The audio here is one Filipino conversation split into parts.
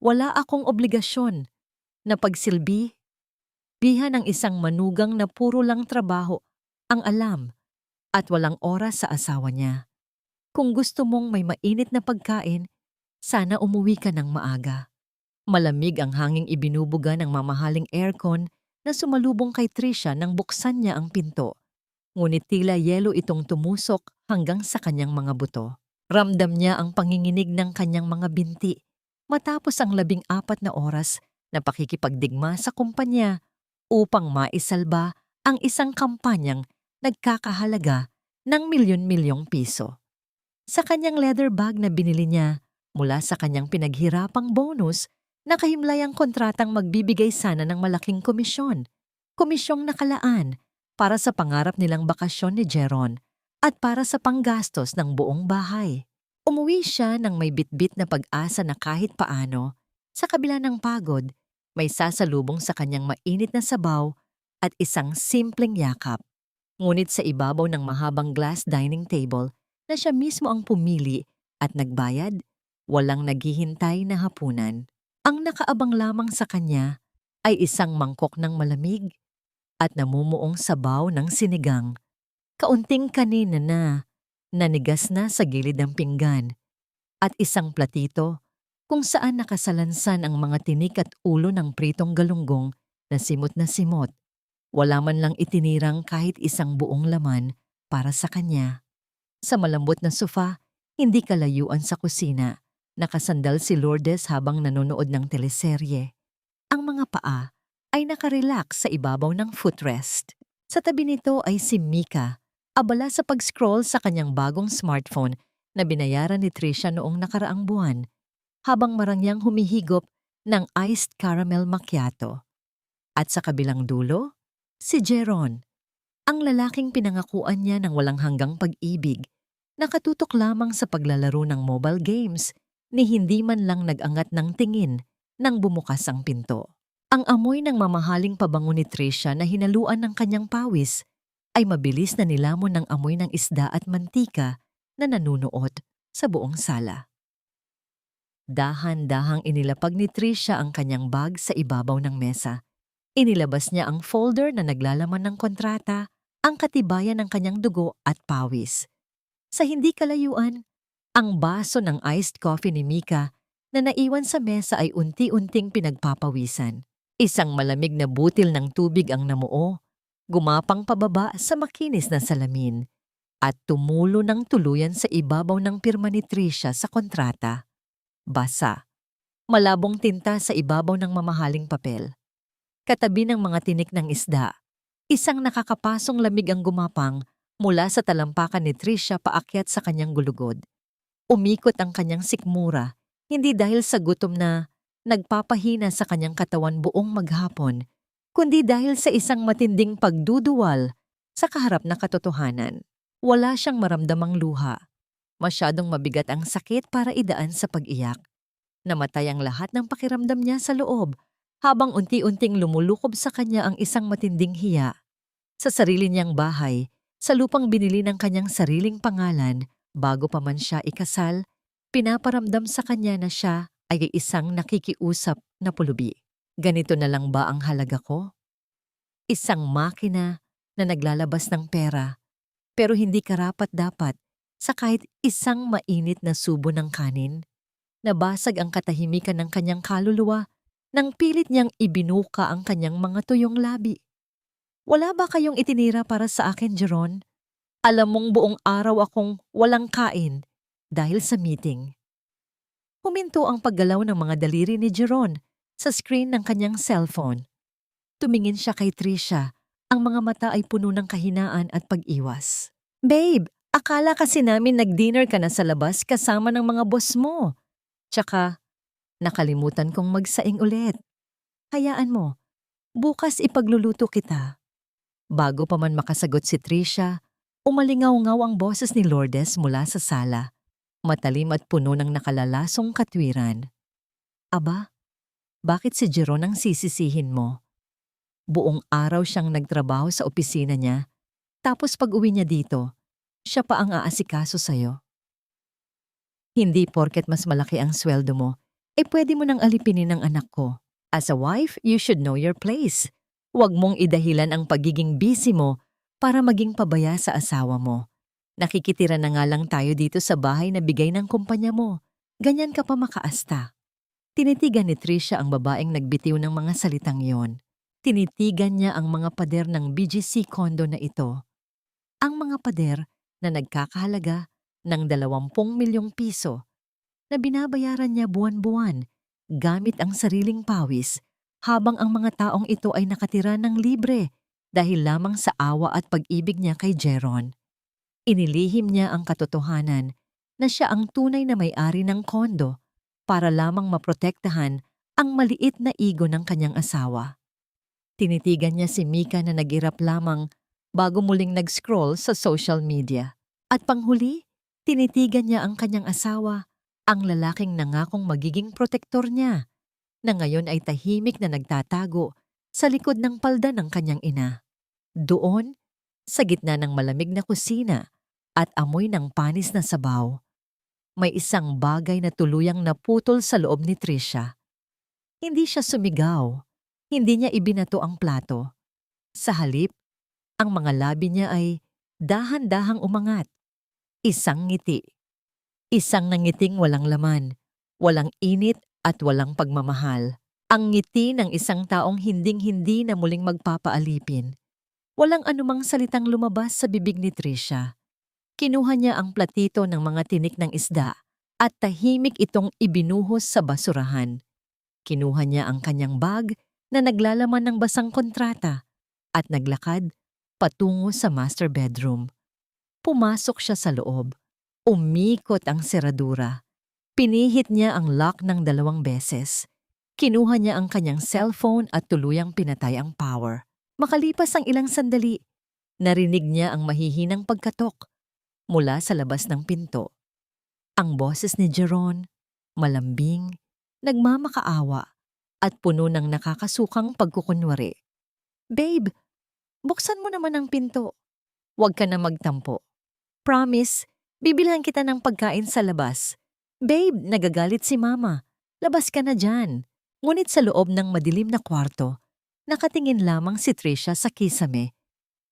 Wala akong obligasyon na pagsilbi bihan ng isang manugang na puro lang trabaho ang alam at walang oras sa asawa niya. Kung gusto mong may mainit na pagkain, sana umuwi ka ng maaga. Malamig ang hanging ibinubuga ng mamahaling aircon na sumalubong kay Trisha nang buksan niya ang pinto. Ngunit tila yelo itong tumusok hanggang sa kanyang mga buto. Ramdam niya ang panginginig ng kanyang mga binti matapos ang 14 na oras na pakikipagdigma sa kumpanya upang maisalba ang isang kampanyang nagkakahalaga ng milyon-milyong piso. Sa kanyang leather bag na binili niya mula sa kanyang pinaghirapang bonus, nakahimlayang kontratang magbibigay sana ng malaking komisyon. Komisyong nakalaan para sa pangarap nilang bakasyon ni Jeron at para sa panggastos ng buong bahay. Umuwi siya ng may bitbit na pag-asa na kahit paano, sa kabila ng pagod, may sasalubong sa kanyang mainit na sabaw at isang simpleng yakap. Ngunit sa ibabaw ng mahabang glass dining table na siya mismo ang pumili at nagbayad, walang naghihintay na hapunan. Ang nakaabang lamang sa kanya ay isang mangkok ng malamig at namumuong sabaw ng sinigang. Kaunting kanina na, nanigas na sa gilid ng pinggan, at isang platito kung saan nakasalansan ang mga tinik at ulo ng pritong galunggong na simot. Wala man lang itinirang kahit isang buong laman para sa kanya. Sa malambot na sofa, hindi kalayuan sa kusina, nakasandal si Lourdes habang nanonood ng teleserye. Ang mga paa ay nakarelax sa ibabaw ng footrest. Sa tabi nito ay si Mika, abala sa pag-scroll sa kanyang bagong smartphone na binayaran ni Trisha noong nakaraang buwan, habang marangyang humihigop ng iced caramel macchiato. At sa kabilang dulo, si Jeron, ang lalaking pinangakuan niya ng walang hanggang pag-ibig, nakatutok lamang sa paglalaro ng mobile games ni hindi man lang nag-angat ng tingin nang bumukas ang pinto. Ang amoy ng mamahaling pabango ni Trisha na hinaluan ng kanyang pawis ay mabilis na nilamon ng amoy ng isda at mantika na nanunuot sa buong sala. Dahan-dahang inilapag ni Trisha ang kanyang bag sa ibabaw ng mesa. Inilabas niya ang folder na naglalaman ng kontrata, ang katibayan ng kanyang dugo at pawis. Sa hindi kalayuan, ang baso ng iced coffee ni Mika na naiwan sa mesa ay unti-unting pinagpapawisan. Isang malamig na butil ng tubig ang namuo, gumapang pababa sa makinis na salamin, at tumulo ng tuluyan sa ibabaw ng pirma ni Trisha sa kontrata. Basa. Malabong tinta sa ibabaw ng mamahaling papel. Katabi ng mga tinik ng isda, isang nakakapasong lamig ang gumapang mula sa talampakan ni Trisha paakyat sa kanyang gulugod. Umikot ang kanyang sikmura, hindi dahil sa gutom na nagpapahina sa kanyang katawan buong maghapon, kundi dahil sa isang matinding pagduduwal sa kaharap na katotohanan. Wala siyang maramdamang luha. Masyadong mabigat ang sakit para idaan sa pag-iyak. Namatay ang lahat ng pakiramdam niya sa loob habang unti-unting lumulukob sa kanya ang isang matinding hiya. Sa sarili niyang bahay, sa lupang binili ng kanyang sariling pangalan bago pa man siya ikasal, pinaparamdam sa kanya na siya ay isang nakikiusap na pulubi. Ganito na lang ba ang halaga ko? Isang makina na naglalabas ng pera, pero hindi karapat-dapat sa kahit isang mainit na subo ng kanin. Nabasag ang katahimikan ng kanyang kaluluwa nang pilit niyang ibinuka ang kanyang mga tuyong labi. Wala ba kayong itinira para sa akin, Jeron? Alam mong buong araw akong walang kain dahil sa meeting. Huminto ang paggalaw ng mga daliri ni Jeron sa screen ng kanyang cellphone. Tumingin siya kay Trisha, ang mga mata ay puno ng kahinaan at pag-iwas. Babe, akala kasi namin nag-dinner ka na sa labas kasama ng mga boss mo. Tsaka, nakalimutan kong magsaing ulit. Hayaan mo, bukas ipagluluto kita. Bago pa man makasagot si Trisha, umalingaw-ngaw ang boses ni Lourdes mula sa sala. Matalim at puno ng nakalalasong katwiran. Aba, bakit si Jeron ang sisisihin mo? Buong araw siyang nagtrabaho sa opisina niya, tapos pag-uwi niya dito, siya pa ang aasikaso sa'yo. Hindi porket mas malaki ang sweldo mo, pwede mo nang alipinin ng anak ko. As a wife, you should know your place. Huwag mong idahilan ang pagiging busy mo para maging pabaya sa asawa mo. Nakikitira na nga lang tayo dito sa bahay na bigay ng kumpanya mo. Ganyan ka pa makaasta. Tinitigan ni Tricia ang babaeng nagbitiw ng mga salitang yon. Tinitigan niya ang mga pader ng BGC condo na ito. Ang mga pader na nagkakahalaga ng 20 milyong piso na binabayaran niya buwan-buwan gamit ang sariling pawis habang ang mga taong ito ay nakatira ng libre dahil lamang sa awa at pag-ibig niya kay Jeron. Inilihim niya ang katotohanan na siya ang tunay na may-ari ng kondo para lamang maprotektahan ang maliit na ego ng kanyang asawa. Tinitigan niya si Mika na nag-irap lamang bago muling nag-scroll sa social media. At panghuli, tinitigan niya ang kanyang asawa, ang lalaking nangakong magiging protektor niya, na ngayon ay tahimik na nagtatago sa likod ng palda ng kanyang ina. Doon, sa gitna ng malamig na kusina at amoy ng panis na sabaw, may isang bagay na tuluyang naputol sa loob ni Tricia. Hindi siya sumigaw, hindi niya ibinato ang plato. Sa halip, ang mga labi niya ay dahan-dahang umangat. Isang ngiti. Isang nangiting walang laman, walang init at walang pagmamahal. Ang ngiti ng isang taong hinding-hindi na muling magpapaalipin. Walang anumang salitang lumabas sa bibig ni Tricia. Kinuha niya ang platito ng mga tinik ng isda at tahimik itong ibinuhos sa basurahan. Kinuha niya ang kanyang bag na naglalaman ng basang kontrata at naglakad patungo sa master bedroom. Pumasok siya sa loob. Umikot ang seradura. Pinihit niya ang lock ng 2 beses. Kinuha niya ang kanyang cellphone at tuluyang pinatay ang power. Makalipas ang ilang sandali, narinig niya ang mahihinang pagkatok mula sa labas ng pinto. Ang boses ni Jeron, malambing, nagmamakaawa at puno ng nakakasukang pagkukunwari. "Babe, buksan mo naman ang pinto. Huwag ka na magtampo. Promise, bibilhan kita ng pagkain sa labas. Babe, nagagalit si mama. Labas ka na dyan." Ngunit sa loob ng madilim na kwarto, nakatingin lamang si Tricia sa kisame,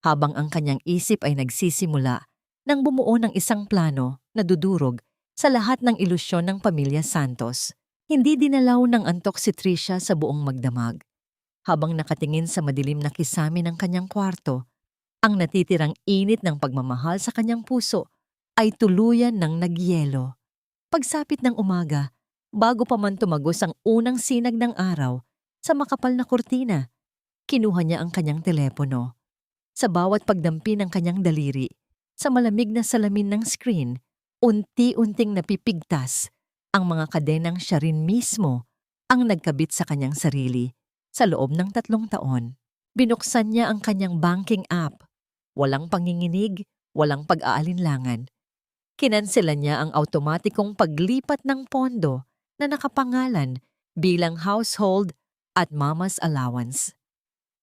habang ang kanyang isip ay nagsisimula nang bumuo ng isang plano na dudurog sa lahat ng ilusyon ng pamilya Santos. Hindi dinalaw ng antok si Tricia sa buong magdamag. Habang nakatingin sa madilim na kisame ng kanyang kwarto, ang natitirang init ng pagmamahal sa kanyang puso ay tuluyan ng nagyelo. Pagsapit ng umaga, bago pa man tumagos ang unang sinag ng araw sa makapal na kurtina, kinuha niya ang kanyang telepono. Sa bawat pagdampi ng kanyang daliri, sa malamig na salamin ng screen, unti-unting napipigtas ang mga kadenang siya rin mismo ang nagkabit sa kanyang sarili sa loob ng 3 taon. Binuksan niya ang kanyang banking app. Walang panginginig, walang pag-aalinlangan. Kinanselan niya ang automatikong paglipat ng pondo na nakapangalan bilang household at mama's allowance.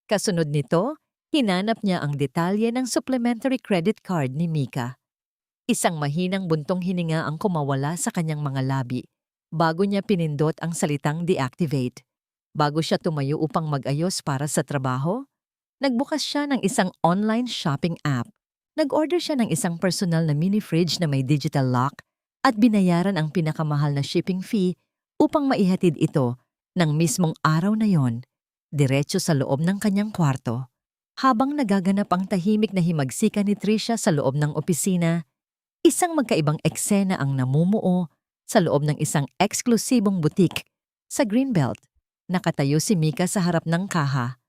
Kasunod nito, hinanap niya ang detalye ng supplementary credit card ni Mika. Isang mahinang buntong hininga ang kumawala sa kanyang mga labi bago niya pinindot ang salitang deactivate. Bago siya tumayo upang mag-ayos para sa trabaho, nagbukas siya ng isang online shopping app. Nag-order siya ng isang personal na mini fridge na may digital lock at binayaran ang pinakamahal na shipping fee upang maihatid ito ng mismong araw na yon, diretso sa loob ng kanyang kwarto. Habang nagaganap ang tahimik na himagsikan ni Tricia sa loob ng opisina, isang magkaibang eksena ang namumuo sa loob ng isang eksklusibong butik sa Greenbelt. Nakatayo si Mika sa harap ng kaha.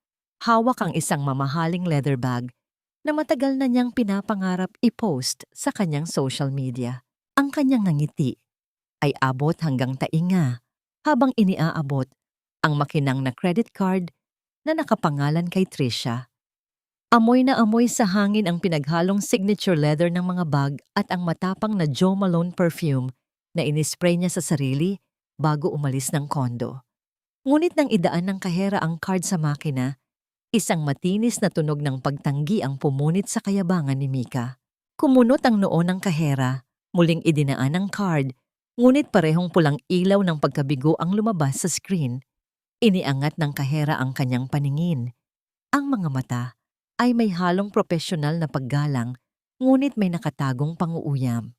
Hawak ang isang mamahaling leather bag na matagal na niyang pinapangarap i-post sa kanyang social media. Ang kanyang ngiti ay abot hanggang tainga habang iniaabot ang makinang na credit card na nakapangalan kay Tricia. Amoy na amoy sa hangin ang pinaghalong signature leather ng mga bag at ang matapang na Jo Malone perfume na inispray niya sa sarili bago umalis ng kondo. Ngunit nang idaan ng kahera ang card sa makina, isang matinis na tunog ng pagtanggi ang pumunit sa kayabangan ni Mika. Kumunot ang noo ng kahera, muling idinaan ang card Ngunit parehong pulang ilaw ng pagkabigo ang lumabas sa screen. Iniangat ng kahera ang kanyang paningin. Ang mga mata ay may halong propesyonal na paggalang, ngunit may nakatagong panguuyam.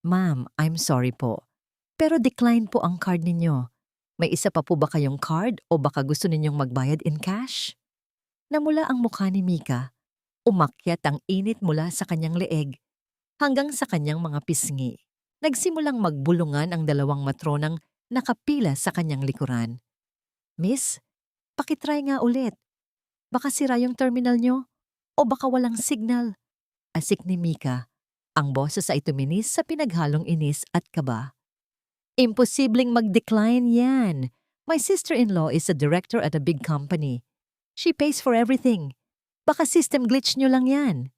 Ma'am, I'm sorry po. Pero decline po ang card ninyo. May isa pa po ba kayong card o baka gusto ninyong magbayad in cash? Namula ang mukha ni Mika. Umakyat ang init mula sa kanyang leeg hanggang sa kanyang mga pisngi. Nagsimulang magbulungan ang dalawang matronang nakapila sa kanyang likuran. Miss, pakitry nga ulit. Baka sira yung terminal nyo o baka walang signal. Asik ni Mika. Ang boses ay tuminis sa pinaghalong inis at kaba. Imposibleng mag-decline yan. My sister-in-law is a director at a big company. She pays for everything. Baka system glitch nyo lang yan.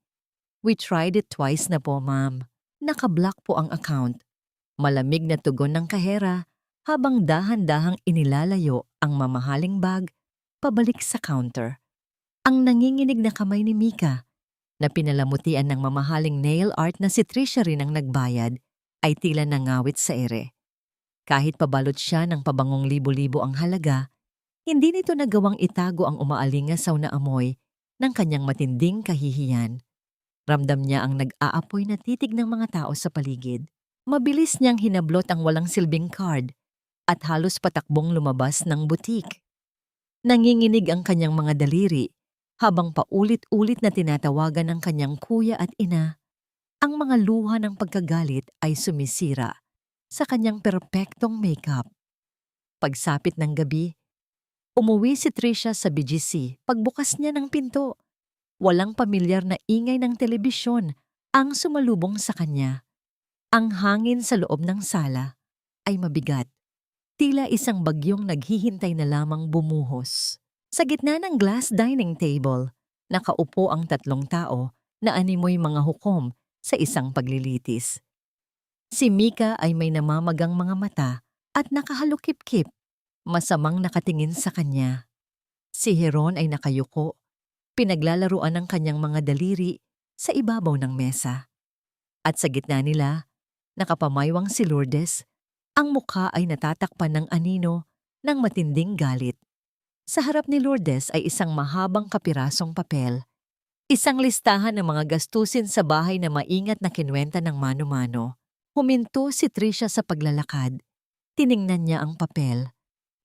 We tried it twice na po, ma'am. Nakablock po ang account. Malamig na tugon ng kahera habang dahan-dahang inilalayo ang mamahaling bag pabalik sa counter. Ang nanginginig na kamay ni Mika na pinalamutian ng mamahaling nail art na si Trisha rin ang nagbayad ay tila nangawit sa ere. Kahit pabalot siya ng pabangong libo-libo ang halaga, hindi nito nagawang itago ang umaalingasaw na amoy ng kanyang matinding kahihiyan. Ramdam niya ang nag-aapoy na titig ng mga tao sa paligid. Mabilis niyang hinablot ang walang silbing card at halos patakbong lumabas ng butik. Nanginginig ang kanyang mga daliri habang paulit-ulit na tinatawagan ng kanyang kuya at ina. Ang mga luha ng pagkagalit ay sumisira sa kanyang perpektong makeup. Pagsapit ng gabi, umuwi si Trisha sa BGC pagbukas niya ng pinto. Walang pamilyar na ingay ng telebisyon ang sumalubong sa kanya. Ang hangin sa loob ng sala ay mabigat. Tila isang bagyong naghihintay na lamang bumuhos. Sa gitna ng glass dining table, nakaupo ang tatlong tao na animoy mga hukom sa isang paglilitis. Si Mika ay may namamagang mga mata at nakahalukip-kip, masamang nakatingin sa kanya. Si Heron ay nakayuko, pinaglalaruan ng kanyang mga daliri sa ibabaw ng mesa. At sa gitna nila, nakapamayawang si Lourdes, ang mukha ay natatakpan ng anino ng matinding galit. Sa harap ni Lourdes ay isang mahabang kapirasong papel, isang listahan ng mga gastusin sa bahay na maingat na kinwenta ng mano-mano. Huminto si Trisha sa paglalakad, tiningnan niya ang papel,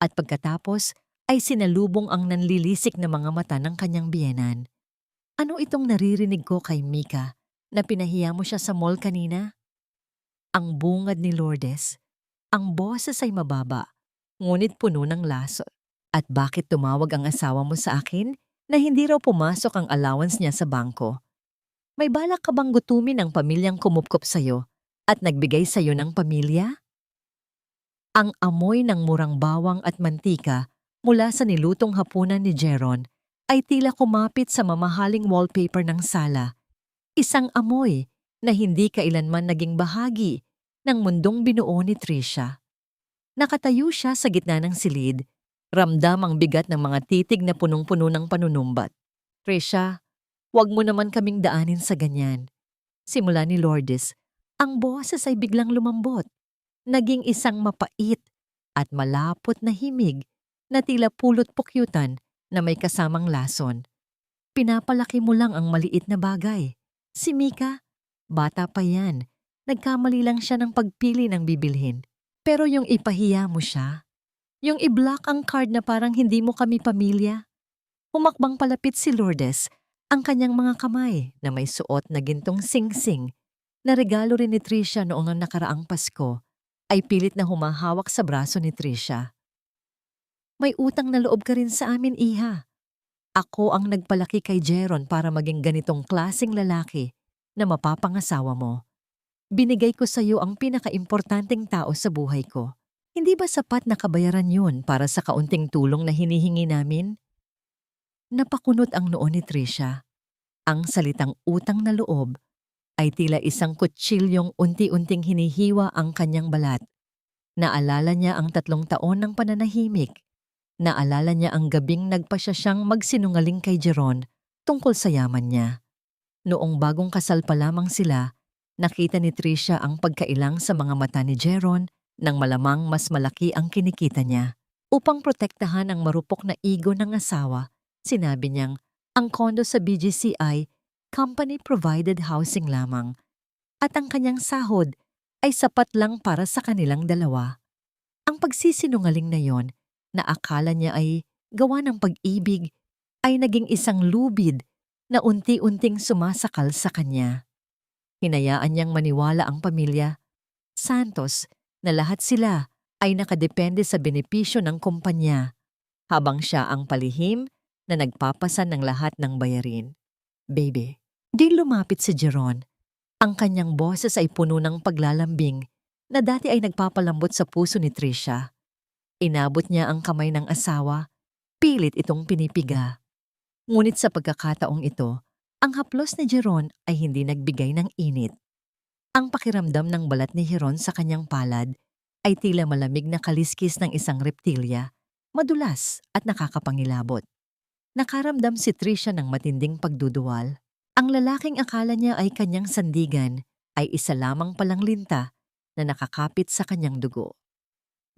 at pagkatapos ay sinalubong ang nanlilisik na mga mata ng kanyang biyenan. Ano itong naririnig ko kay Mika na pinahiya mo siya sa mall kanina? Ang bungad ni Lourdes, ang boses ay mababa, ngunit puno ng laso. At bakit tumawag ang asawa mo sa akin na hindi raw pumasok ang allowance niya sa bangko? May balak ka bang gutumin ang pamilyang kumupkop sa'yo at nagbigay sa'yo ng pamilya? Ang amoy ng murang bawang at mantika mula sa nilutong hapunan ni Jeron ay tila kumapit sa mamahaling wallpaper ng sala. Isang amoy na hindi kailanman naging bahagi ng mundong binuo ni Trisha. Nakatayo siya sa gitna ng silid, ramdam ang bigat ng mga titig na punong-puno ng panunumbat. Trisha, wag mo naman kaming daanin sa ganyan. Simula ni Lourdes, ang boses ay biglang lumambot. Naging isang mapait at malapot na himig na tila pulot pukyutan na may kasamang lason. Pinapalaki mo lang ang maliit na bagay. Si Mika, bata pa yan. Nagkamali lang siya ng pagpili ng bibilhin. Pero yung ipahiya mo siya, yung i-block ang card na parang hindi mo kami pamilya. Humakbang palapit si Lourdes, ang kanyang mga kamay na may suot na gintong sing-sing na regalo rin ni Trisha noong nakaraang Pasko ay pilit na humahawak sa braso ni Trisha. May utang na loob ka rin sa amin, iha. Ako ang nagpalaki kay Jeron para maging ganitong klaseng lalaki na mapapangasawa mo. Binigay ko sa iyo ang pinakaimportanteng tao sa buhay ko. Hindi ba sapat na kabayaran yun para sa kaunting tulong na hinihingi namin? Napakunot ang noo ni Trisha. Ang salitang utang na loob ay tila isang kutsilyong unti-unting hinihiwa ang kanyang balat. Naalala niya ang 3 taon ng pananahimik. Naalala niya ang gabing nagpasya siyang magsinungaling kay Jeron tungkol sa yaman niya. Noong bagong kasal pa lamang sila, Nakita ni Tricia ang pagkailang sa mga mata ni Jeron nang malamang mas malaki ang kinikita niya. Upang protektahan ang marupok na ego ng asawa, sinabi niyang ang kondo sa BGCI, company-provided housing lamang, at ang kanyang sahod ay sapat lang para sa kanilang dalawa. Ang pagsisinungaling na yon, na akala niya ay gawa ng pag-ibig, ay naging isang lubid na unti-unting sumasakal sa kanya. Hinayaan niyang maniwala ang pamilya Santos na lahat sila ay nakadepende sa benepisyo ng kumpanya, habang siya ang palihim na nagpapasan ng lahat ng bayarin. Baby, di lumapit si Jeron. Ang kanyang boses ay puno ng paglalambing na dati ay nagpapalambot sa puso ni Tricia. Inabot niya ang kamay ng asawa, pilit itong pinipiga. Ngunit sa pagkakataong ito, ang haplos ni Jeron ay hindi nagbigay ng init. Ang pakiramdam ng balat ni Jeron sa kanyang palad ay tila malamig na kaliskis ng isang reptilya, madulas at nakakapangilabot. Nakaramdam si Tricia ng matinding pagduduwal. Ang lalaking akala niya ay kanyang sandigan ay isa lamang palang linta na nakakapit sa kanyang dugo.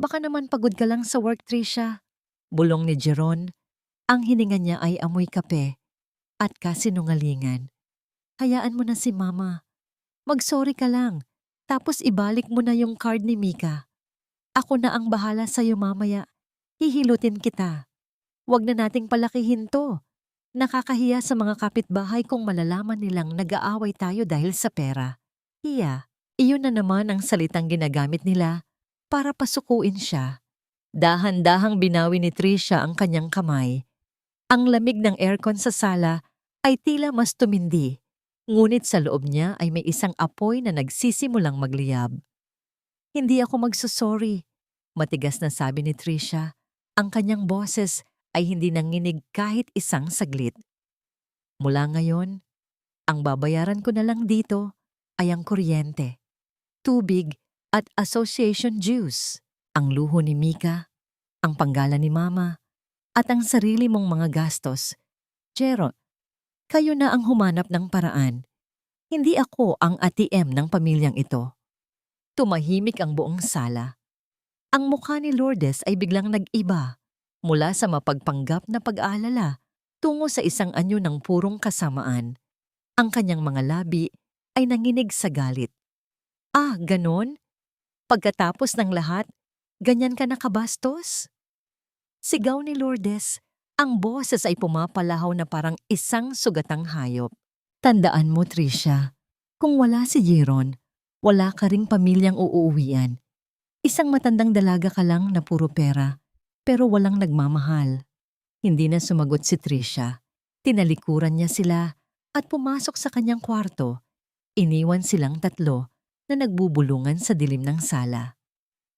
Baka naman pagod ka lang sa work, Tricia. Bulong ni Jeron. Ang hininga niya ay amoy kape at kasinungalingan. Hayaan mo na si Mama. Mag-sorry ka lang, tapos ibalik mo na yung card ni Mika. Ako na ang bahala sa'yo mamaya. Hihilutin kita. Huwag na nating palakihin to. Nakakahiya sa mga kapitbahay kung malalaman nilang nag-aaway tayo dahil sa pera. Hiya, iyon na naman ang salitang ginagamit nila para pasukuin siya. Dahan-dahang binawi ni Tricia ang kanyang kamay. Ang lamig ng aircon sa sala ay tila mas tumindi, ngunit sa loob niya ay may isang apoy na nagsisimulang magliyab. Hindi ako magsusorry, matigas na sabi ni Tricia. Ang kanyang boses ay hindi nanginig kahit isang saglit. Mula ngayon, ang babayaran ko na lang dito ay ang kuryente, tubig at association dues, ang luho ni Mika, ang panggala ni Mama, at ang sarili mong mga gastos. Jeron, kayo na ang humanap ng paraan. Hindi ako ang ATM ng pamilyang ito. Tumahimik ang buong sala. Ang mukha ni Lourdes ay biglang nag-iba mula sa mapagpanggap na pag-aalala tungo sa isang anyo ng purong kasamaan. Ang kanyang mga labi ay nanginig sa galit. Ah, ganon? Pagkatapos ng lahat, ganyan ka nakabastos? Sigaw ni Lourdes, ang boses ay pumapalahaw na parang isang sugatang hayop. Tandaan mo, Tricia, kung wala si Jeron, wala ka ring pamilyang uuwian. Isang matandang dalaga ka lang na puro pera, pero walang nagmamahal. Hindi na sumagot si Tricia. Tinalikuran niya sila at pumasok sa kanyang kwarto. Iniwan silang tatlo na nagbubulungan sa dilim ng sala.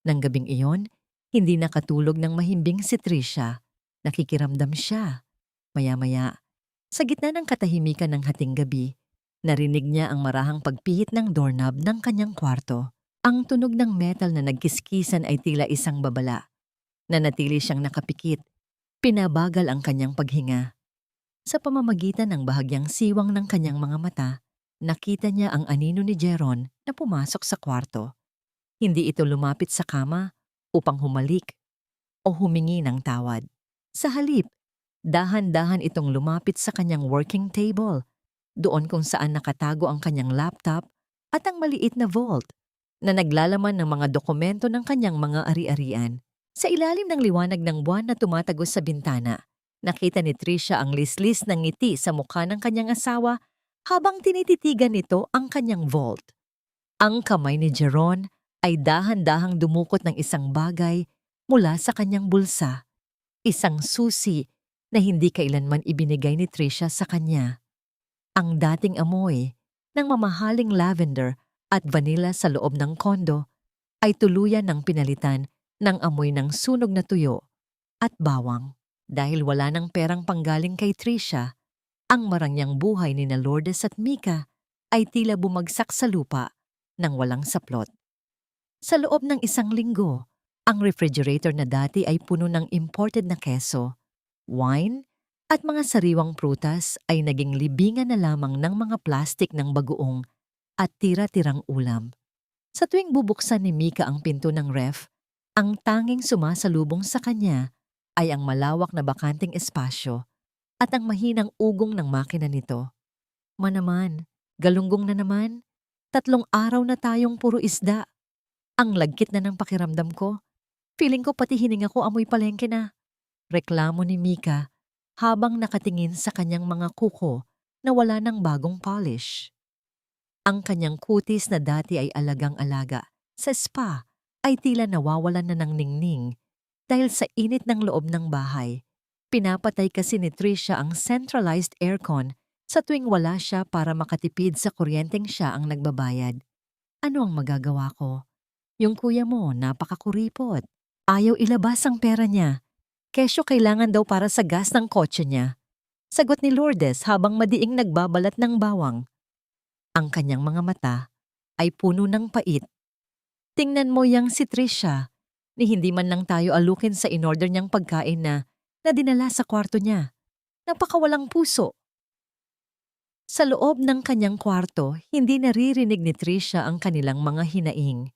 Nang gabing iyon, hindi nakatulog ng mahimbing si Tricia. Nakikiramdam siya. Maya-maya, sa gitna ng katahimikan ng hating gabi, narinig niya ang marahang pagpihit ng doorknob ng kanyang kwarto. Ang tunog ng metal na nagkiskisan ay tila isang babala. Nanatili siyang nakapikit. Pinabagal ang kanyang paghinga. Sa pamamagitan ng bahagyang siwang ng kanyang mga mata, nakita niya ang anino ni Jeron na pumasok sa kwarto. Hindi ito lumapit sa kama upang humalik o humingi ng tawad. Sa halip, dahan-dahan itong lumapit sa kanyang working table, doon kung saan nakatago ang kanyang laptop at ang maliit na vault na naglalaman ng mga dokumento ng kanyang mga ari-arian. Sa ilalim ng liwanag ng buwan na tumatagos sa bintana, nakita ni Tricia ang lislis ng ngiti sa mukha ng kanyang asawa habang tinititigan nito ang kanyang vault. Ang kamay ni Jeron ay dahan-dahang dumukot ng isang bagay mula sa kanyang bulsa, isang susi na hindi kailanman ibinigay ni Tricia sa kanya. Ang dating amoy ng mamahaling lavender at vanilla sa loob ng kondo ay tuluyan ng pinalitan ng amoy ng sunog na tuyo at bawang. Dahil wala ng perang panggaling kay Tricia, ang marangyang buhay ni na Lourdes at Mika ay tila bumagsak sa lupa nang walang saplot. Sa loob ng isang linggo, ang refrigerator na dati ay puno ng imported na keso, wine, at mga sariwang prutas ay naging libingan na lamang ng mga plastik ng bagoong at tira-tirang ulam. Sa tuwing bubuksan ni Mika ang pinto ng ref, ang tanging sumasalubong sa kanya ay ang malawak na bakanting espasyo at ang mahinang ugong ng makina nito. Manaman, galunggong na naman. 3 araw na tayong puro isda. Ang lagkit na ng pakiramdam ko. Feeling ko pati hininga ko amoy palengke na. Reklamo ni Mika habang nakatingin sa kanyang mga kuko na wala ng bagong polish. Ang kanyang kutis na dati ay alagang-alaga sa spa ay tila nawawalan na ng ningning dahil sa init ng loob ng bahay. Pinapatay kasi ni Trisha ang centralized aircon sa tuwing wala siya para makatipid sa kuryenteng siya ang nagbabayad. Ano ang magagawa ko? Yung kuya mo napakakuripot. Ayaw ilabas ang pera niya. Kesyo kailangan daw para sa gas ng kotse niya. Sagot ni Lourdes habang madiing nagbabalat ng bawang. Ang kanyang mga mata ay puno ng pait. Tingnan mo yang si Trisha, ni hindi man lang tayo alukin sa inorder niyang pagkain na dinala sa kwarto niya. Napakawalang puso. Sa loob ng kanyang kwarto, hindi naririnig ni Trisha ang kanilang mga hinaing.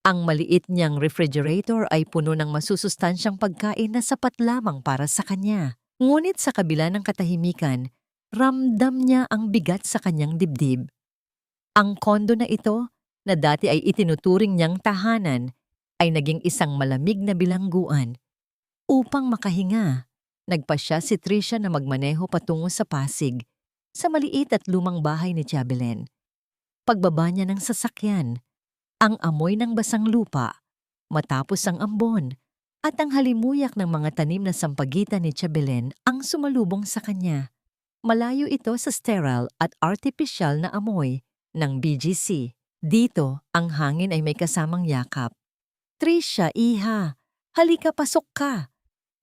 Ang maliit niyang refrigerator ay puno ng masusustansyang pagkain na sapat lamang para sa kanya. Ngunit sa kabila ng katahimikan, ramdam niya ang bigat sa kanyang dibdib. Ang kondo na ito, na dati ay itinuturing niyang tahanan, ay naging isang malamig na bilangguan. Upang makahinga, nagpasya si Trisha na magmaneho patungo sa Pasig, sa maliit at lumang bahay ni Tia Belen. Pagbaba niya ng sasakyan, ang amoy ng basang lupa, matapos ang ambon, at ang halimuyak ng mga tanim na sampagitan ni Tia Belen ang sumalubong sa kanya. Malayo ito sa sterile at artificial na amoy ng BGC. Dito, ang hangin ay may kasamang yakap. Trisha, iha, halika pasok ka.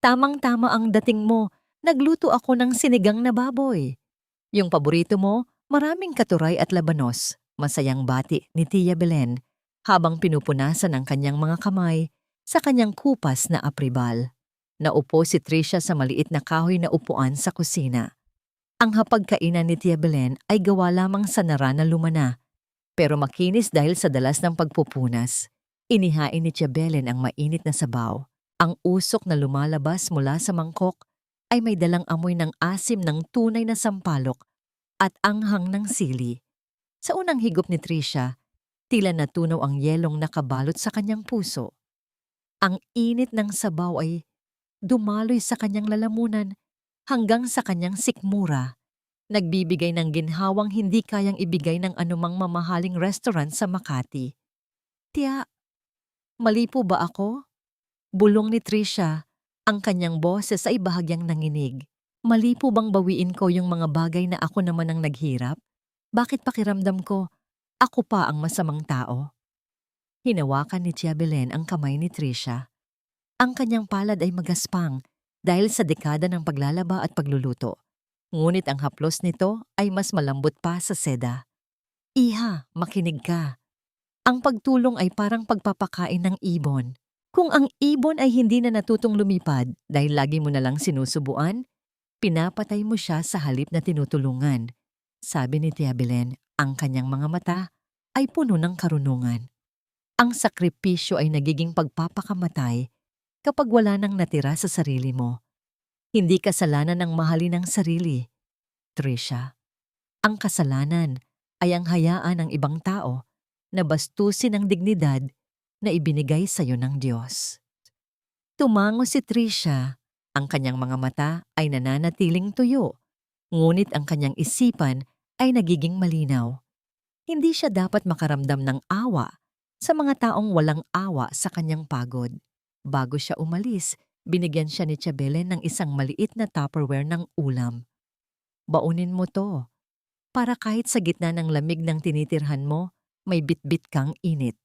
Tamang-tama ang dating mo, nagluto ako ng sinigang na baboy. Yung paborito mo, maraming katuray at labanos, masayang bati ni Tia Belen habang pinupunasan ang kanyang mga kamay sa kanyang kupas na apribal. Naupo si Trisha sa maliit na kahoy na upuan sa kusina. Ang hapagkainan ni Tia Belen ay gawa lamang sa nara na lumana, pero makinis dahil sa dalas ng pagpupunas. Inihain ni Tia Belen ang mainit na sabaw. Ang usok na lumalabas mula sa mangkok ay may dalang amoy ng asim ng tunay na sampalok at anghang ng sili. Sa unang higop ni Trisha, tila natunaw ang yelong nakabalot sa kanyang puso. Ang init ng sabaw ay dumaloy sa kanyang lalamunan hanggang sa kanyang sikmura, nagbibigay ng ginhawang hindi kayang ibigay ng anumang mamahaling restaurant sa Makati. Tia, mali po ba ako? Bulong ni Trisha, ang kanyang boses ay bahagyang nanginig. Mali po bang bawiin ko yung mga bagay na ako naman ang naghirap? Bakit pakiramdam ko, ako pa ang masamang tao? Hinawakan ni Tia Belen ang kamay ni Trisha. Ang kanyang palad ay magaspang dahil sa dekada ng paglalaba at pagluluto. Ngunit ang haplos nito ay mas malambot pa sa seda. Iha, makinig ka. Ang pagtulong ay parang pagpapakain ng ibon. Kung ang ibon ay hindi na natutong lumipad dahil lagi mo na lang sinusubuan, pinapatay mo siya sa halip na tinutulungan. Sabi ni Tia Belen, ang kanyang mga mata ay puno ng karunungan. Ang sakripisyo ay nagiging pagpapakamatay kapag wala nang natira sa sarili mo. Hindi kasalanan ng mahalin ang sarili, Trisha. Ang kasalanan ay ang hayaan ng ibang tao na bastusin ang dignidad na ibinigay sa iyo ng Diyos. Tumango si Trisha. Ang kanyang mga mata ay nananatiling tuyo, ngunit ang kanyang isipan ay nagiging malinaw. Hindi siya dapat makaramdam ng awa sa mga taong walang awa sa kanyang pagod. Bago siya umalis, binigyan siya ni Tia Belen ng isang maliit na Tupperware ng ulam. Baunin mo to, para kahit sa gitna ng lamig ng tinitirhan mo, may bitbit kang init.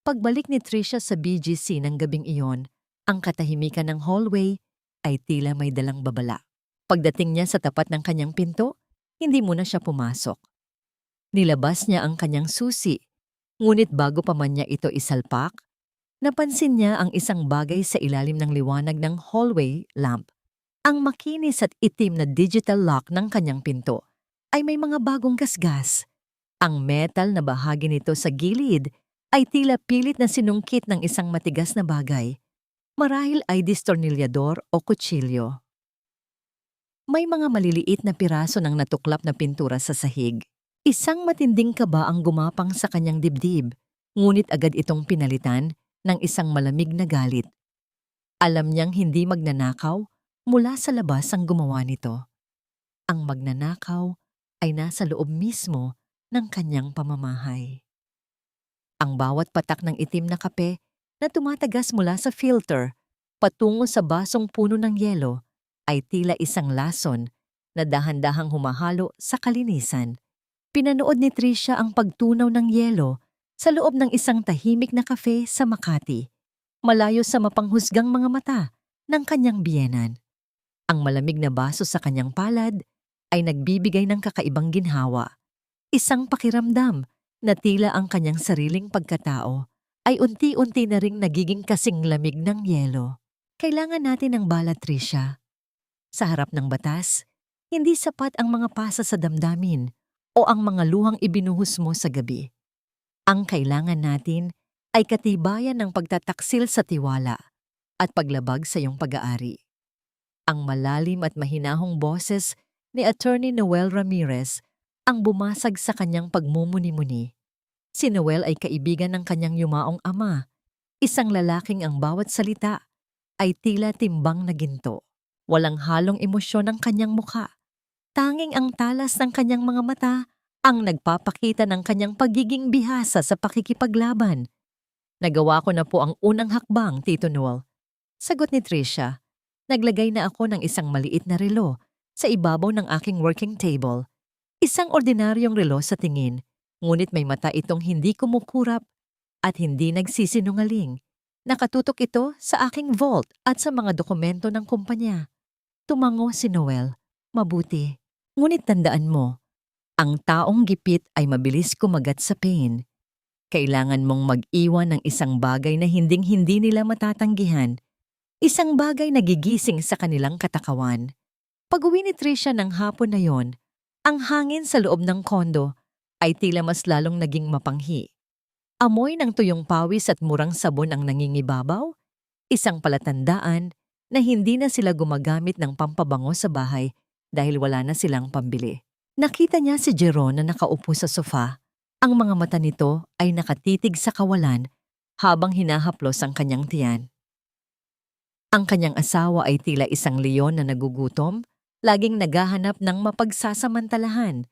Pagbalik ni Trisha sa BGC ng gabing iyon, ang katahimikan ng hallway ay tila may dalang babala. Pagdating niya sa tapat ng kanyang pinto, hindi muna siya pumasok. Nilabas niya ang kanyang susi, ngunit bago pa man niya ito isalpak, napansin niya ang isang bagay sa ilalim ng liwanag ng hallway lamp. Ang makinis at itim na digital lock ng kanyang pinto ay may mga bagong gasgas. Ang metal na bahagi nito sa gilid ay tila pilit na sinungkit ng isang matigas na bagay. Marahil ay distornilyador o kutsilyo. May mga maliliit na piraso ng natuklap na pintura sa sahig. Isang matinding kaba ang gumapang sa kanyang dibdib, ngunit agad itong pinalitan ng isang malamig na galit. Alam niyang hindi magnanakaw, mula sa labas ang gumawa nito. Ang magnanakaw ay nasa loob mismo ng kanyang pamamahay. Ang bawat patak ng itim na kape na tumatagas mula sa filter patungo sa basong puno ng yelo ay tila isang lason na dahan-dahang humahalo sa kalinisan. Pinanood ni Tricia ang pagtunaw ng yelo sa loob ng isang tahimik na kafe sa Makati, malayo sa mapanghusgang mga mata ng kanyang biyenan. Ang malamig na baso sa kanyang palad ay nagbibigay ng kakaibang ginhawa. Isang pakiramdam na tila ang kanyang sariling pagkatao ay unti-unti na ring nagiging kasing lamig ng yelo. Kailangan natin ng bala, Tricia. Sa harap ng batas, hindi sapat ang mga pasa sa damdamin o ang mga luhang ibinuhos mo sa gabi. Ang kailangan natin ay katibayan ng pagtataksil sa tiwala at paglabag sa iyong pag-aari. Ang malalim at mahinahong boses ni Attorney Noel Ramirez ang bumasag sa kanyang pagmumuni-muni. Si Noel ay kaibigan ng kanyang yumaong ama, isang lalaking ang bawat salita ay tila timbang na ginto. Walang halong emosyon ang kanyang mukha. Tanging ang talas ng kanyang mga mata ang nagpapakita ng kanyang pagiging bihasa sa pakikipaglaban. Nagawa ko na po ang unang hakbang, Tito Noel. Sagot ni Tricia. Naglagay na ako ng isang maliit na relo sa ibabaw ng aking working table. Isang ordinaryong relo sa tingin, ngunit may mata itong hindi kumukurap at hindi nagsisinungaling. Nakatutok ito sa aking vault at sa mga dokumento ng kumpanya. Tumango si Noel. Mabuti. Ngunit tandaan mo, ang taong gipit ay mabilis kumagat sa pain. Kailangan mong mag-iwan ng isang bagay na hinding-hindi nila matatanggihan. Isang bagay na gigising sa kanilang katakawan. Pag-uwi ni Tricia ng hapon na yon, ang hangin sa loob ng kondo ay tila mas lalong naging mapanghi. Amoy ng tuyong pawis at murang sabon ang nangingibabaw, isang palatandaan na hindi na sila gumagamit ng pampabango sa bahay dahil wala na silang pambili. Nakita niya si Jeron na nakaupo sa sofa. Ang mga mata nito ay nakatitig sa kawalan habang hinahaplos ang kanyang tiyan. Ang kanyang asawa ay tila isang leon na nagugutom, laging naghahanap ng mapagsasamantalahan.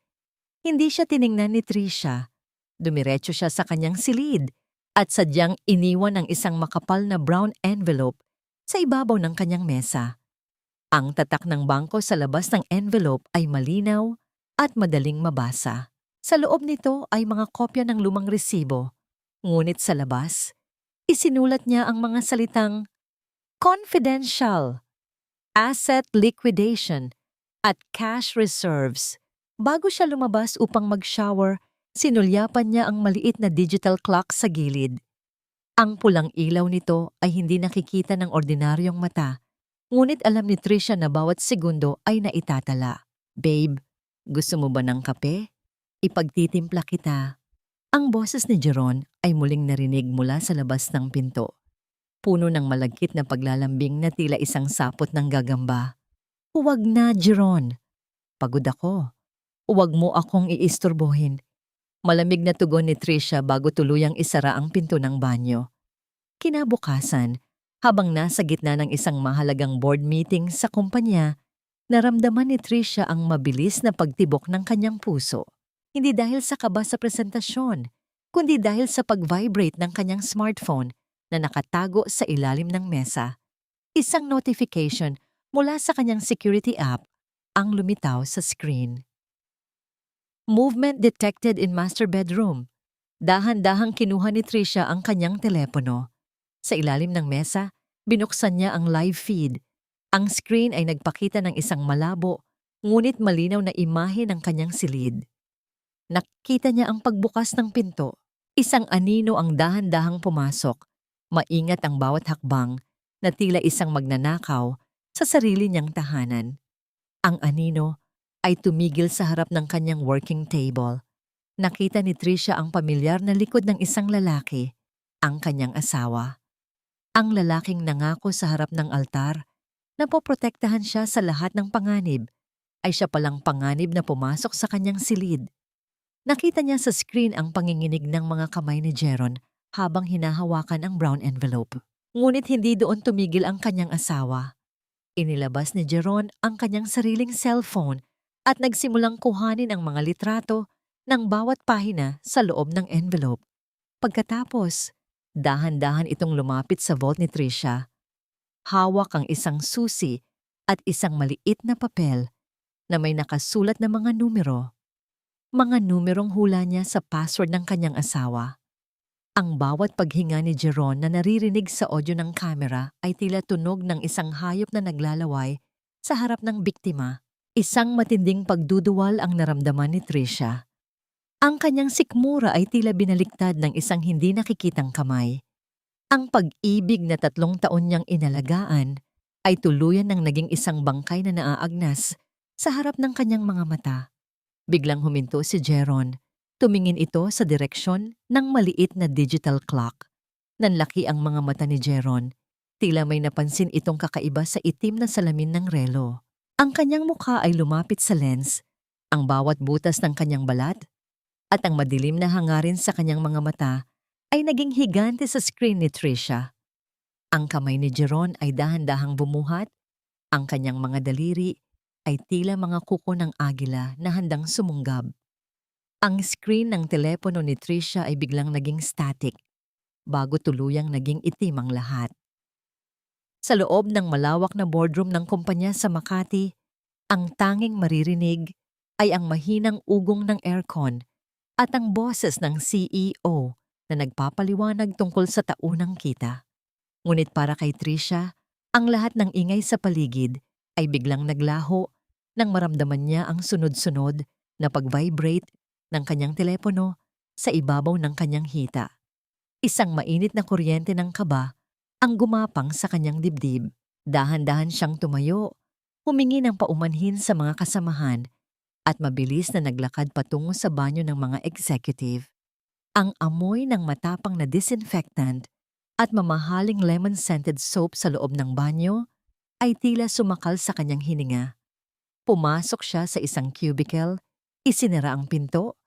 Hindi siya tiningnan ni Tricia. Dumiretso siya sa kanyang silid at sadyang iniwan ang isang makapal na brown envelope sa ibabaw ng kanyang mesa. Ang tatak ng bangko sa labas ng envelope ay malinaw at madaling mabasa. Sa loob nito ay mga kopya ng lumang resibo. Ngunit sa labas, isinulat niya ang mga salitang confidential, asset liquidation, at cash reserves. Bago siya lumabas upang mag-shower, sinulyapan niya ang maliit na digital clock sa gilid. Ang pulang ilaw nito ay hindi nakikita ng ordinaryong mata, ngunit alam ni Tricia na bawat segundo ay naitatala. Babe, gusto mo ba ng kape? Ipagtitimpla kita. Ang boses ni Jeron ay muling narinig mula sa labas ng pinto. Puno ng malagkit na paglalambing na tila isang sapot ng gagamba. Huwag na, Jeron. Pagod ako. Huwag mo akong iisturbohin. Malamig na tugon ni Tricia bago tuluyang isara ang pinto ng banyo. Kinabukasan, habang nasa gitna ng isang mahalagang board meeting sa kumpanya, naramdaman ni Tricia ang mabilis na pagtibok ng kanyang puso. Hindi dahil sa kaba sa presentasyon, kundi dahil sa pag-vibrate ng kanyang smartphone na nakatago sa ilalim ng mesa. Isang notification mula sa kanyang security app ang lumitaw sa screen. Movement detected in master bedroom. Dahan-dahang kinuha ni Tricia ang kanyang telepono. Sa ilalim ng mesa, binuksan niya ang live feed. Ang screen ay nagpakita ng isang malabo, ngunit malinaw na imahe ng kanyang silid. Nakita niya ang pagbukas ng pinto. Isang anino ang dahan-dahang pumasok. Maingat ang bawat hakbang na tila isang magnanakaw sa sarili niyang tahanan. Ang anino ay tumigil sa harap ng kanyang working table. Nakita ni Tricia ang pamilyar na likod ng isang lalaki, ang kanyang asawa. Ang lalaking nangako sa harap ng altar na poprotektahan siya sa lahat ng panganib, ay siya palang panganib na pumasok sa kanyang silid. Nakita niya sa screen ang panginginig ng mga kamay ni Jeron habang hinahawakan ang brown envelope. Ngunit hindi doon tumigil ang kanyang asawa. Inilabas ni Jeron ang kanyang sariling cellphone at nagsimulang kuhanin ang mga litrato ng bawat pahina sa loob ng envelope. Pagkatapos, dahan-dahan itong lumapit sa vault ni Tricia. Hawak ang isang susi at isang maliit na papel na may nakasulat na mga numero. Mga numerong hula niya sa password ng kanyang asawa. Ang bawat paghinga ni Jeron na naririnig sa audio ng kamera ay tila tunog ng isang hayop na naglalaway sa harap ng biktima. Isang matinding pagduduwal ang naramdaman ni Tricia. Ang kanyang sikmura ay tila binaliktad ng isang hindi nakikitang kamay. Ang pag-ibig na 3 taon niyang inalagaan ay tuluyan ng naging isang bangkay na naaagnas sa harap ng kanyang mga mata. Biglang huminto si Jeron. Tumingin ito sa direksyon ng maliit na digital clock. Nanlaki ang mga mata ni Jeron. Tila may napansin itong kakaiba sa itim na salamin ng relo. Ang kanyang mukha ay lumapit sa lens, ang bawat butas ng kanyang balat, at ang madilim na hangarin sa kanyang mga mata ay naging higante sa screen ni Tricia. Ang kamay ni Jeron ay dahan-dahang bumuhat, ang kanyang mga daliri ay tila mga kuko ng agila na handang sumunggab. Ang screen ng telepono ni Tricia ay biglang naging static, bago tuluyang naging itim ang lahat. Sa loob ng malawak na boardroom ng kumpanya sa Makati, ang tanging maririnig ay ang mahinang ugong ng aircon at ang boses ng CEO na nagpapaliwanag tungkol sa taunang kita. Ngunit para kay Tricia, ang lahat ng ingay sa paligid ay biglang naglaho nang maramdaman niya ang sunod-sunod na pag-vibrate ng kanyang telepono sa ibabaw ng kanyang hita. Isang mainit na kuryente ng kaba ang gumapang sa kanyang dibdib. Dahan-dahan siyang tumayo, humingi ng paumanhin sa mga kasamahan at mabilis na naglakad patungo sa banyo ng mga executive. Ang amoy ng matapang na disinfectant at mamahaling lemon-scented soap sa loob ng banyo ay tila sumakal sa kanyang hininga. Pumasok siya sa isang cubicle, isinara ang pinto,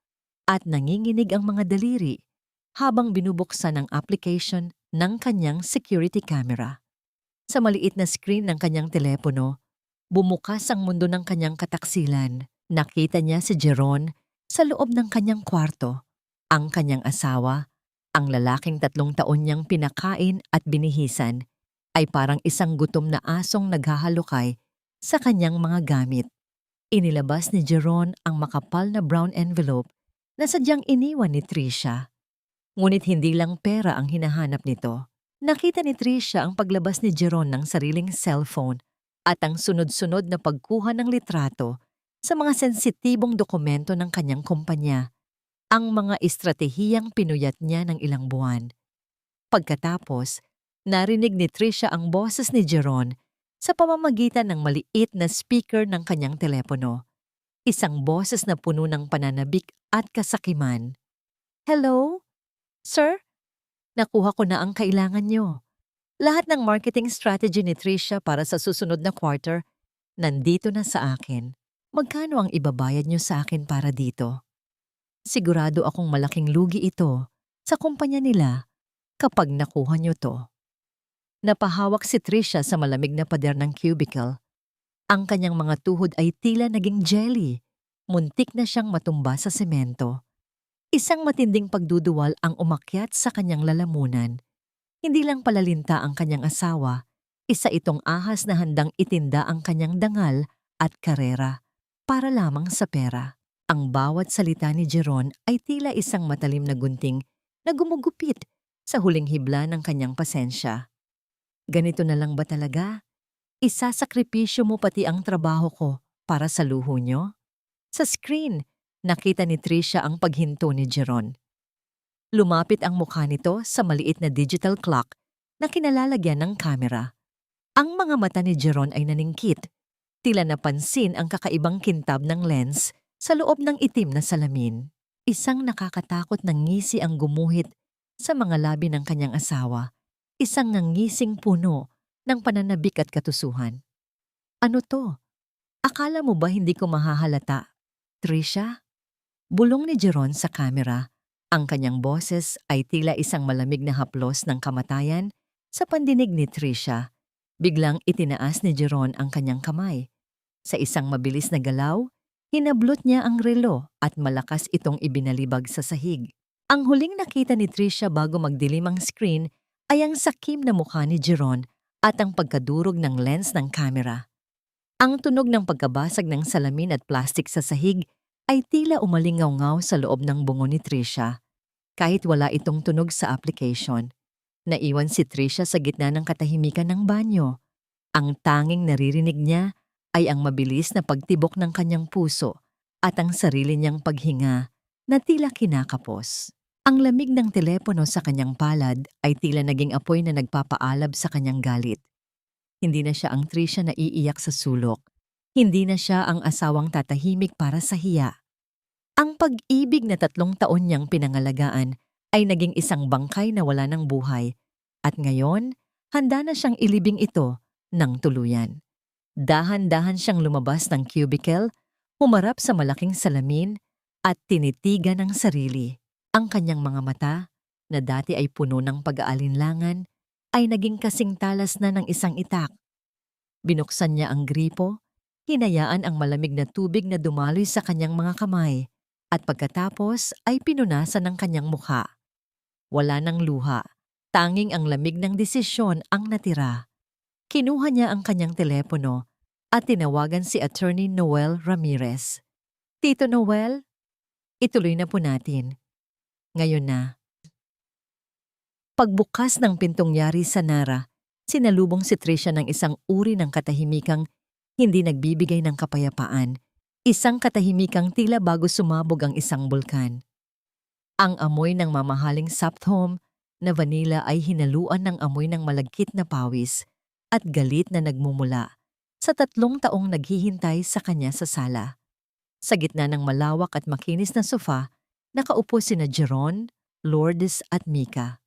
at nanginginig ang mga daliri habang binubuksan ang application ng kanyang security camera. Sa maliit na screen ng kanyang telepono, bumukas ang mundo ng kanyang kataksilan. Nakita niya si Jeron sa loob ng kanyang kwarto. Ang kanyang asawa, ang lalaking 3 taon niyang pinakain at binihisan, ay parang isang gutom na asong naghahalukay sa kanyang mga gamit. Inilabas ni Jeron ang makapal na brown envelope na sadyang iniwan ni Tricia. Ngunit hindi lang pera ang hinahanap nito. Nakita ni Tricia ang paglabas ni Jeron ng sariling cellphone at ang sunod-sunod na pagkuha ng litrato sa mga sensitibong dokumento ng kanyang kumpanya, ang mga estratehiyang pinuyat niya ng ilang buwan. Pagkatapos, narinig ni Tricia ang boses ni Jeron sa pamamagitan ng maliit na speaker ng kanyang telepono. Isang boses na puno ng pananabik at kasakiman. "Hello? Sir? Nakuha ko na ang kailangan nyo. Lahat ng marketing strategy ni Tricia para sa susunod na quarter, nandito na sa akin. Magkano ang ibabayad nyo sa akin para dito? Sigurado akong malaking lugi ito sa kumpanya nila kapag nakuha nyo to." Napahawak si Tricia sa malamig na pader ng cubicle. Ang kanyang mga tuhod ay tila naging jelly. Muntik na siyang matumba sa semento. Isang matinding pagduduwal ang umakyat sa kanyang lalamunan. Hindi lang palalinta ang kanyang asawa, isa itong ahas na handang itinda ang kanyang dangal at karera para lamang sa pera. Ang bawat salita ni Jeron ay tila isang matalim na gunting na gumugupit sa huling hibla ng kanyang pasensya. Ganito na lang ba talaga? Isasakripisyo mo pati ang trabaho ko para sa luho nyo? Sa screen, nakita ni Tricia ang paghinto ni Jeron. Lumapit ang mukha nito sa maliit na digital clock na kinalalagyan ng kamera. Ang mga mata ni Jeron ay naningkit. Tila napansin ang kakaibang kintab ng lens sa loob ng itim na salamin. Isang nakakatakot na ngisi ang gumuhit sa mga labi ng kanyang asawa, isang nangising puno ng pananabik at katusuhan. Ano to? Akala mo ba hindi ko mahahalata? Trisha? Bulong ni Jeron sa kamera. Ang kanyang boses ay tila isang malamig na haplos ng kamatayan sa pandinig ni Trisha. Biglang itinaas ni Jeron ang kanyang kamay. Sa isang mabilis na galaw, hinablot niya ang relo at malakas itong ibinalibag sa sahig. Ang huling nakita ni Trisha bago magdilim ang screen ay ang sakim na mukha ni Jeron at ang pagkadurog ng lens ng kamera. Ang tunog ng pagkabasag ng salamin at plastik sa sahig ay tila umalingaw-ngaw sa loob ng bungo ni Trisha. Kahit wala itong tunog sa application, naiwan si Trisha sa gitna ng katahimikan ng banyo. Ang tanging naririnig niya ay ang mabilis na pagtibok ng kanyang puso at ang sarili niyang paghinga na tila kinakapos. Ang lamig ng telepono sa kanyang palad ay tila naging apoy na nagpapaalab sa kanyang galit. Hindi na siya ang Trisha na iiyak sa sulok. Hindi na siya ang asawang tatahimik para sa hiya. Ang pag-ibig na 3 taon niyang pinangalagaan ay naging isang bangkay na wala ng buhay. At ngayon, handa na siyang ilibing ito ng tuluyan. Dahan-dahan siyang lumabas ng cubicle, humarap sa malaking salamin at tinitigan ng sarili. Ang kanyang mga mata, na dati ay puno ng pag-aalinlangan, ay naging kasing talas na ng isang itak. Binuksan niya ang gripo, hinayaan ang malamig na tubig na dumaloy sa kanyang mga kamay, at pagkatapos ay pinunasan ng kanyang mukha. Wala ng luha, tanging ang lamig ng desisyon ang natira. Kinuha niya ang kanyang telepono at tinawagan si Attorney Noel Ramirez. Tito Noel, ituloy na po natin. Ngayon na. Pagbukas ng pintong yari sa Nara, sinalubong si Trisha ng isang uri ng katahimikang hindi nagbibigay ng kapayapaan. Isang katahimikang tila bago sumabog ang isang bulkan. Ang amoy ng mamahaling Sapthom na vanilla ay hinaluan ng amoy ng malagkit na pawis at galit na nagmumula sa 3 taong naghihintay sa kanya sa sala. Sa gitna ng malawak at makinis na sofa, nakaupo sina Jeron, Lourdes at Mika.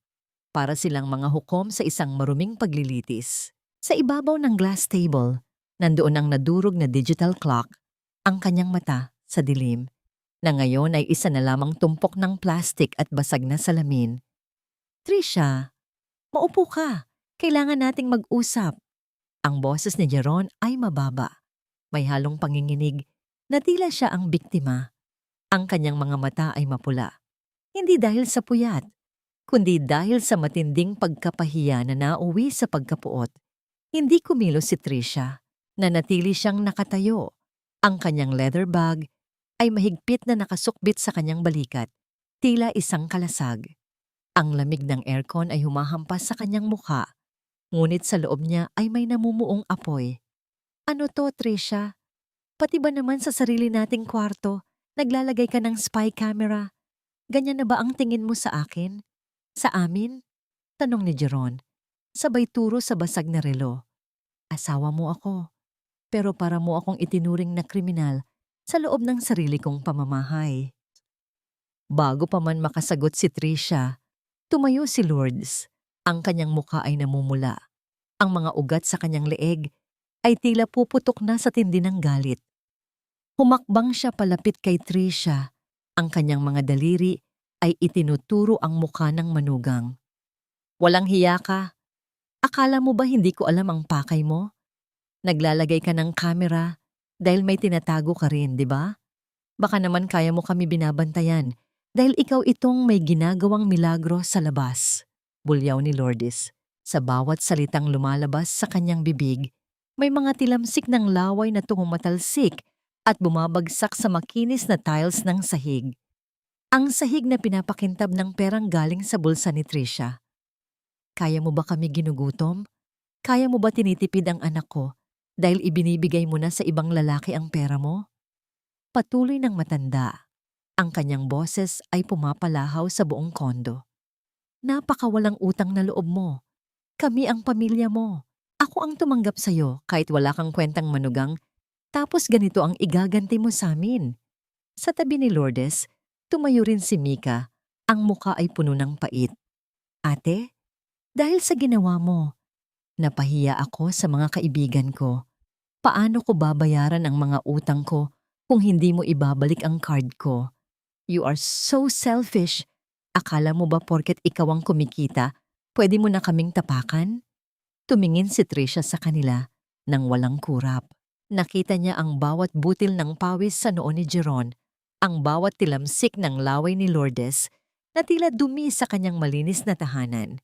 Para silang mga hukom sa isang maruming paglilitis. Sa ibabaw ng glass table, nandoon ang nadurog na digital clock, ang kanyang mata sa dilim, na ngayon ay isa na lamang tumpok ng plastik at basag na salamin. Trisha, maupo ka. Kailangan nating mag-usap. Ang boses ni Jeron ay mababa. May halong panginginig na tila siya ang biktima. Ang kanyang mga mata ay mapula. Hindi dahil sa puyat, kundi dahil sa matinding pagkapahiya na nauwi sa pagkapuot. Hindi kumilos si Trisha, na natili siyang nakatayo. Ang kanyang leather bag ay mahigpit na nakasukbit sa kanyang balikat, tila isang kalasag. Ang lamig ng aircon ay humahampas sa kanyang mukha, ngunit sa loob niya ay may namumuong apoy. Ano to, Trisha? Pati ba naman sa sarili nating kwarto, naglalagay ka ng spy camera? Ganyan na ba ang tingin mo sa akin? Sa amin? Tanong ni Jeron, sabay turo sa basag na relo. Asawa mo ako, pero para mo akong itinuring na kriminal sa loob ng sarili kong pamamahay. Bago pa man makasagot si Trisha, tumayo si Lourdes. Ang kanyang mukha ay namumula. Ang mga ugat sa kanyang leeg ay tila puputok na sa tindi ng galit. Humakbang siya palapit kay Trisha. Ang kanyang mga daliri ay itinuturo ang mukha ng manugang. Walang hiya ka. Akala mo ba hindi ko alam ang pakay mo? Naglalagay ka ng kamera dahil may tinatago ka rin, di ba? Baka naman kaya mo kami binabantayan dahil ikaw itong may ginagawang milagro sa labas. Bulyaw ni Lourdes. Sa bawat salitang lumalabas sa kanyang bibig, may mga tilamsik ng laway na tumatalsik at bumabagsak sa makinis na tiles ng sahig. Ang sahig na pinapakintab ng perang galing sa bulsa ni Trisha. Kaya mo ba kami ginugutom? Kaya mo ba tinitipid ang anak ko dahil ibinibigay mo na sa ibang lalaki ang pera mo? Patuloy ng matanda. Ang kanyang boses ay pumapalahaw sa buong kondo. Napakawalang utang na loob mo. Kami ang pamilya mo. Ako ang tumanggap sa'yo kahit wala kang kwentang manugang, tapos ganito ang igaganti mo sa amin. Sa tabi ni Lourdes, Tumayo rin si Mika. Ang muka ay puno ng pait. Ate, dahil sa ginawa mo, napahiya ako sa mga kaibigan ko. Paano ko babayaran ang mga utang ko kung hindi mo ibabalik ang card ko? You are so selfish. Akala mo ba porket ikaw ang kumikita, pwede mo na kaming tapakan? Tumingin si Trisha sa kanila nang walang kurap. Nakita niya ang bawat butil ng pawis sa noo ni Jeron, ang bawat tilamsik ng laway ni Lourdes na tila dumi sa kanyang malinis na tahanan.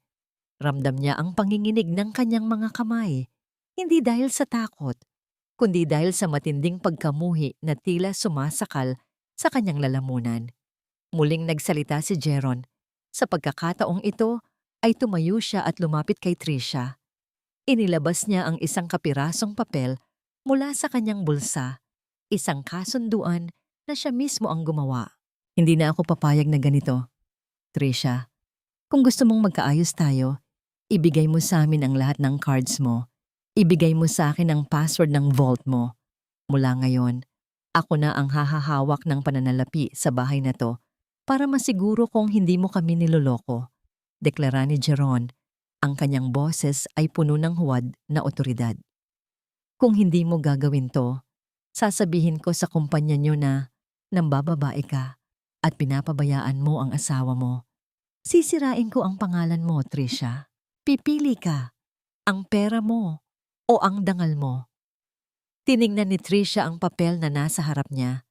Ramdam niya ang panginginig ng kanyang mga kamay, hindi dahil sa takot, kundi dahil sa matinding pagkamuhi na tila sumasakal sa kanyang lalamunan. Muling nagsalita si Jeron. Sa pagkakataong ito ay tumayo siya at lumapit kay Trisha. Inilabas niya ang isang kapirasong papel mula sa kanyang bulsa, isang kasunduan na siya mismo ang gumawa. Hindi na ako papayag na ganito. Trisha, kung gusto mong magkaayos tayo, ibigay mo sa amin ang lahat ng cards mo. Ibigay mo sa akin ang password ng vault mo. Mula ngayon, ako na ang hahahawak ng pananalapi sa bahay na to para masiguro kung hindi mo kami niloloko. Deklara ni Jeron. Ang kanyang boses ay puno ng huwad na otoridad. Kung hindi mo gagawin to, sasabihin ko sa kumpanya nyo na nambababae ka at pinapabayaan mo ang asawa mo. Sisirain ko ang pangalan mo, Trisha. Pipili ka, ang pera mo o ang dangal mo. Tiningnan ni Trisha ang papel na nasa harap niya.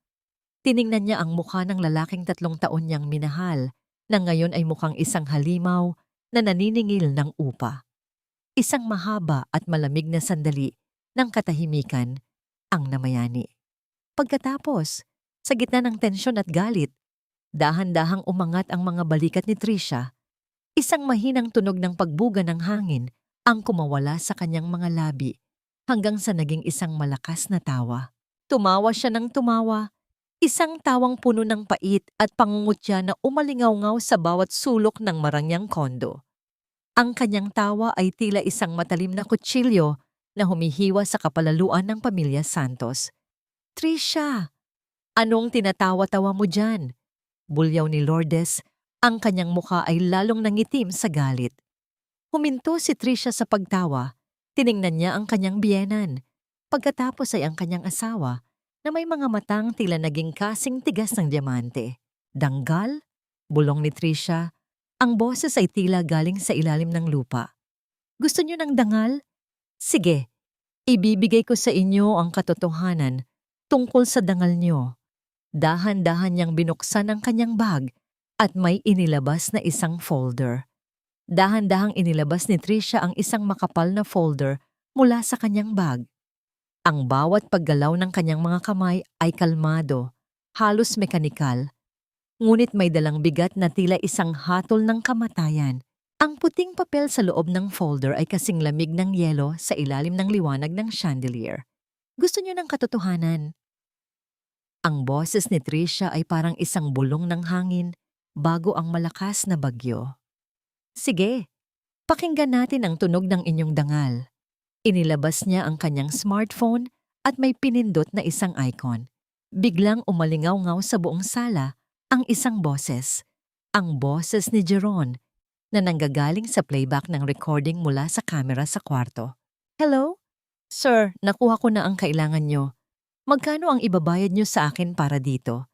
Tiningnan niya ang mukha ng lalaking 3 taon niyang minahal na ngayon ay mukhang isang halimaw na naniningil ng upa. Isang mahaba at malamig na sandali ng katahimikan ang namayani. Pagkatapos, sa gitna ng tensyon at galit, dahan-dahang umangat ang mga balikat ni Trisha. Isang mahinang tunog ng pagbuga ng hangin ang kumawala sa kanyang mga labi hanggang sa naging isang malakas na tawa. Tumawa siya ng tumawa, isang tawang puno ng pait at pangungutya na umalingaw-ngaw sa bawat sulok ng marangyang kondo. Ang kanyang tawa ay tila isang matalim na kutsilyo na humihiwa sa kapalaluan ng pamilya Santos. Trisha, anong tinatawa-tawa mo dyan? Bulyaw ni Lourdes, ang kanyang mukha ay lalong nangitim sa galit. Huminto si Trisha sa pagtawa, tiningnan niya ang kanyang biyenan. Pagkatapos ay ang kanyang asawa na may mga matang tila naging kasing tigas ng diamante. Danggal? Bulong ni Trisha. Ang boses ay tila galing sa ilalim ng lupa. Gusto niyo ng dangal? Sige, ibibigay ko sa inyo ang katotohanan tungkol sa dangal niyo. Dahan-dahan niyang binuksan ang kanyang bag at may inilabas na isang folder. Dahan-dahang inilabas ni Trisha ang isang makapal na folder mula sa kanyang bag. Ang bawat paggalaw ng kanyang mga kamay ay kalmado, halos mekanikal. Ngunit may dalang bigat na tila isang hatol ng kamatayan. Ang puting papel sa loob ng folder ay kasing lamig ng yelo sa ilalim ng liwanag ng chandelier. Gusto niyo ng katotohanan? Ang boses ni Trisha ay parang isang bulong ng hangin bago ang malakas na bagyo. Sige, pakinggan natin ang tunog ng inyong dangal. Inilabas niya ang kanyang smartphone at may pinindot na isang icon. Biglang umalingaw-ngaw sa buong sala ang isang boses. Ang boses ni Jeron na nanggagaling sa playback ng recording mula sa kamera sa kwarto. Hello? Sir, nakuha ko na ang kailangan nyo. Magkano ang ibabayad nyo sa akin para dito?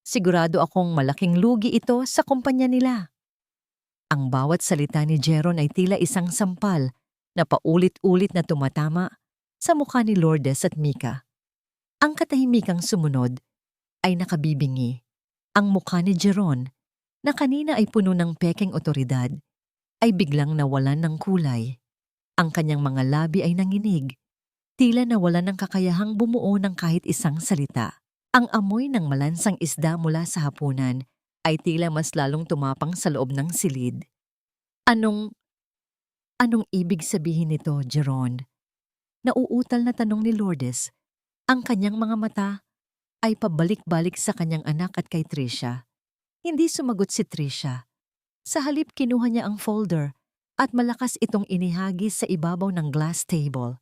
Sigurado akong malaking lugi ito sa kumpanya nila. Ang bawat salita ni Jeron ay tila isang sampal na paulit-ulit na tumatama sa mukha ni Lourdes at Mika. Ang katahimikang sumunod ay nakabibingi. Ang mukha ni Jeron, na kanina ay puno ng pekeng otoridad, ay biglang nawalan ng kulay. Ang kanyang mga labi ay nanginig, tila nawalan ng kakayahang bumuo ng kahit isang salita. Ang amoy ng malansang isda mula sa hapunan ay tila mas lalong tumapang sa loob ng silid. Anong ibig sabihin nito, Jeron? Nauutal na tanong ni Lourdes. Ang kanyang mga mata ay pabalik-balik sa kanyang anak at kay Trisha. Hindi sumagot si Trisha. Sa halip kinuha niya ang folder at malakas itong inihagis sa ibabaw ng glass table.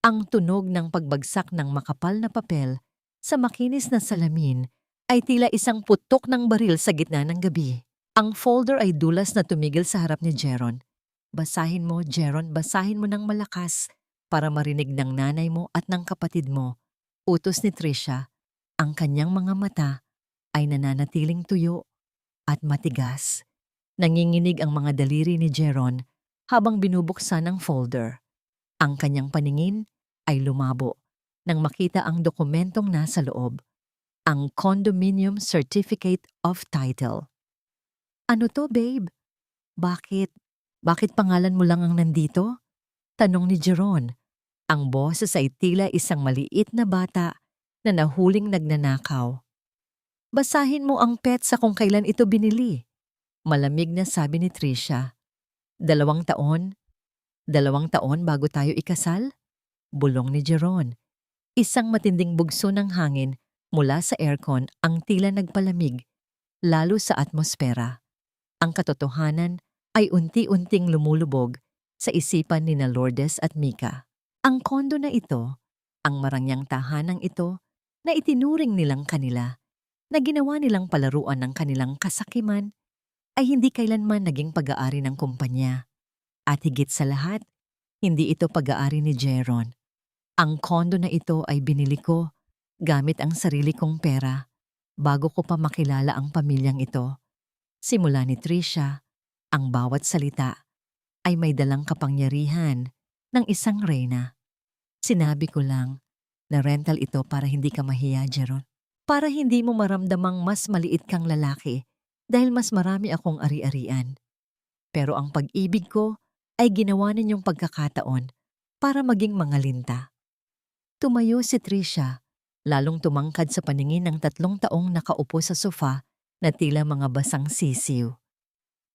Ang tunog ng pagbagsak ng makapal na papel sa makinis na salamin ay tila isang putok ng baril sa gitna ng gabi. Ang folder ay dulas na tumigil sa harap ni Jeron. Basahin mo, Jeron, basahin mo ng malakas para marinig ng nanay mo at ng kapatid mo. Utos ni Trisha. Ang kanyang mga mata ay nananatiling tuyo at matigas. Nanginginig ang mga daliri ni Jeron habang binubuksan ang folder. Ang kanyang paningin ay lumabo nang makita ang dokumentong nasa loob. Ang Condominium Certificate of Title. Ano to, babe? Bakit? Bakit pangalan mo lang ang nandito? Tanong ni Jeron. Ang boses ay tila isang maliit na bata na nahuling nagnanakaw. Basahin mo ang petsa kung kailan ito binili. Malamig na sabi ni Trisha. 2 taon? 2 taon bago tayo ikasal? Bulong ni Jeron. Isang matinding bugso ng hangin mula sa aircon ang tila nagpalamig, lalo sa atmosfera. Ang katotohanan ay unti-unting lumulubog sa isipan ni na Lourdes at Mika. Ang kondo na ito, ang marangyang tahanang ito na itinuring nilang kanila, na ginawa nilang palaruan ng kanilang kasakiman, ay hindi kailanman naging pag-aari ng kumpanya. At higit sa lahat, hindi ito pag-aari ni Jeron. Ang kondo na ito ay binili ko gamit ang sarili kong pera bago ko pa makilala ang pamilyang ito. Simula ni Trisha, ang bawat salita ay may dalang kapangyarihan ng isang reyna. Sinabi ko lang na rental ito para hindi ka mahiya, Jeron. Para hindi mo maramdamang mas maliit kang lalaki dahil mas marami akong ari-arian. Pero ang pag-ibig ko ay ginawa ninyong pagkakataon para maging mga linta. Tumayo si Trisha, lalong tumangkad sa paningin ng 3 taong nakaupo sa sofa na tila mga basang sisiw.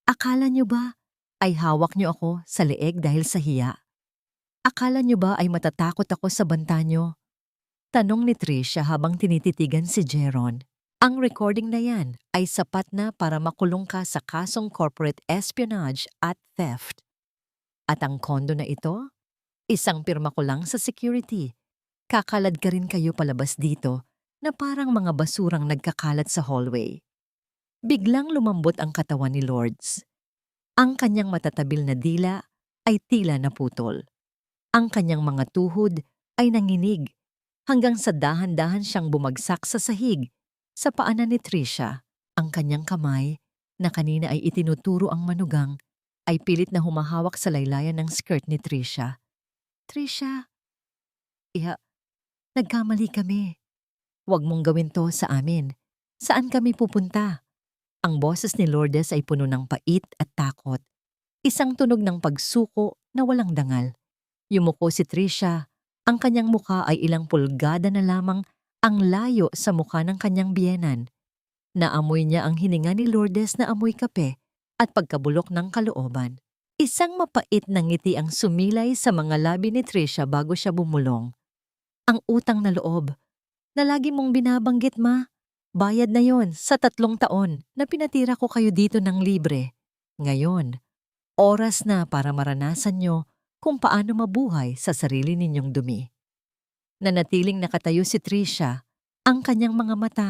Akala nyo ba ay hawak nyo ako sa leeg dahil sa hiya? Akala nyo ba ay matatakot ako sa banta nyo? Tanong ni Trisha habang tinititigan si Jeron. Ang recording na yan ay sapat na para makulong ka sa kasong corporate espionage at theft. At ang kondo na ito, isang pirma ko lang sa security. Kakalad ka rin kayo palabas dito na parang mga basurang nagkakalat sa hallway. Biglang lumambot ang katawan ni Lourdes. Ang kanyang matatabil na dila ay tila naputol. Ang kanyang mga tuhod ay nanginig hanggang sa dahan-dahan siyang bumagsak sa sahig sa paanan ni Trisha. Ang kanyang kamay na kanina ay itinuturo ang manugang ay pilit na humahawak sa laylayan ng skirt ni Trisha. Trisha, nagkamali kami. Huwag mong gawin to sa amin. Saan kami pupunta? Ang boses ni Lourdes ay puno ng pait at takot. Isang tunog ng pagsuko na walang dangal. Yumuko si Trisha. Ang kanyang mukha ay ilang pulgada na lamang ang layo sa mukha ng kanyang biyenan. Naamoy niya ang hininga ni Lourdes na amoy kape at pagkabulok ng kalooban. Isang mapait na ngiti ang sumilay sa mga labi ni Trisha bago siya bumulong. Ang utang na loob na lagi mong binabanggit, ma. Bayad na yon sa 3 taon na pinatira ko kayo dito ng libre. Ngayon, oras na para maranasan nyo kung paano mabuhay sa sarili ninyong dumi. Nanatiling nakatayo si Trisha, ang kanyang mga mata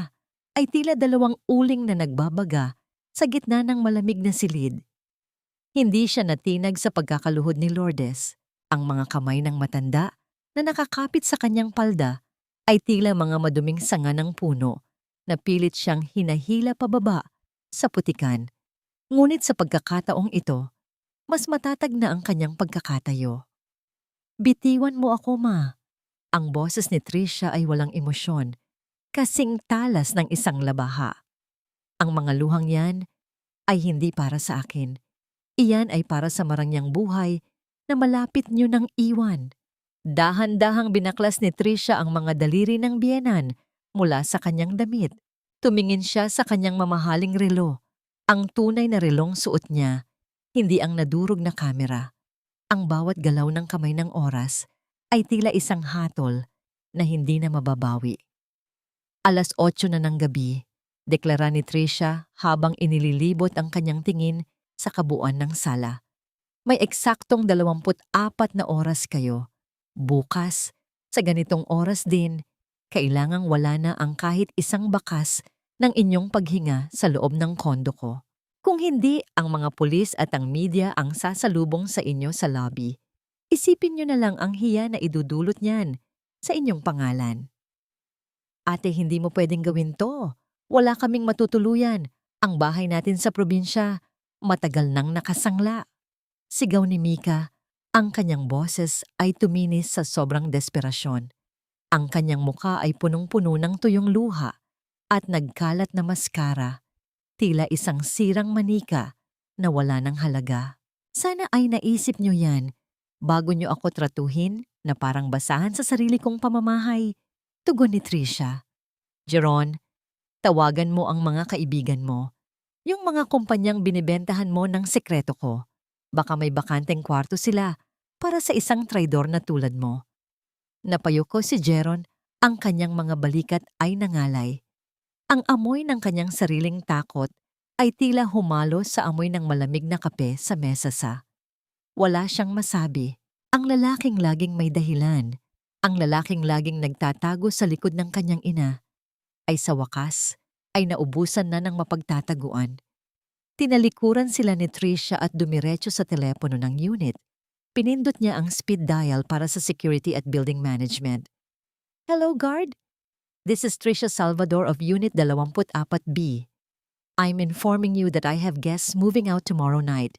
ay tila 2 uling na nagbabaga sa gitna ng malamig na silid. Hindi siya natinag sa pagkakaluhod ni Lourdes. Ang mga kamay ng matanda na nakakapit sa kanyang palda ay tila mga maduming sanga ng puno na pilit siyang hinahila pababa sa putikan. Ngunit sa pagkakataong ito, mas matatag na ang kanyang pagkakatayo. Bitiwan mo ako, ma. Ang boses ni Trisha ay walang emosyon, kasing talas ng isang labaha. Ang mga luhang yan ay hindi para sa akin. Iyan ay para sa marangyang buhay na malapit niyo nang iwan. Dahan-dahang binaklas ni Trisha ang mga daliri ng biyenan mula sa kanyang damit. Tumingin siya sa kanyang mamahaling relo. Ang tunay na relong suot niya, hindi ang nadurog na kamera. Ang bawat galaw ng kamay ng oras ay tila isang hatol na hindi na mababawi. 8:00 na ng gabi, deklara ni Trisha habang inililibot ang kanyang tingin sa kabuuan ng sala. May eksaktong 24 na oras kayo. Bukas, sa ganitong oras din, kailangang wala na ang kahit isang bakas ng inyong paghinga sa loob ng kondo ko. Kung hindi ang mga pulis at ang media ang sasalubong sa inyo sa lobby, isipin nyo na lang ang hiya na idudulot niyan sa inyong pangalan. Ate, hindi mo pwedeng gawin to. Wala kaming matutuluyan. Ang bahay natin sa probinsya, matagal nang nakasangla. Sigaw ni Mika. Ang kanyang boses ay tuminis sa sobrang desperasyon. Ang kanyang muka ay punong-puno ng tuyong luha at nagkalat na maskara, tila isang sirang manika na wala ng halaga. Sana ay naisip nyo yan bago nyo ako tratuhin na parang basahan sa sarili kong pamamahay. Tugon ni Tricia. Jeron, tawagan mo ang mga kaibigan mo. Yung mga kumpanyang binibentahan mo ng sekreto ko. Baka may bakanteng kwarto sila para sa isang traidor na tulad mo. Napayuko si Jeron, ang kanyang mga balikat ay nangalay. Ang amoy ng kanyang sariling takot ay tila humalo sa amoy ng malamig na kape sa mesa sa. Wala siyang masabi. Ang lalaking laging may dahilan, ang lalaking laging nagtatago sa likod ng kanyang ina, ay sa wakas ay naubusan na ng mapagtataguan. Tinalikuran sila ni Tricia at dumiretso sa telepono ng unit. Pinindot niya ang speed dial para sa security at building management. Hello, guard? This is Tricia Salvador of Unit 24B. I'm informing you that I have guests moving out tomorrow night.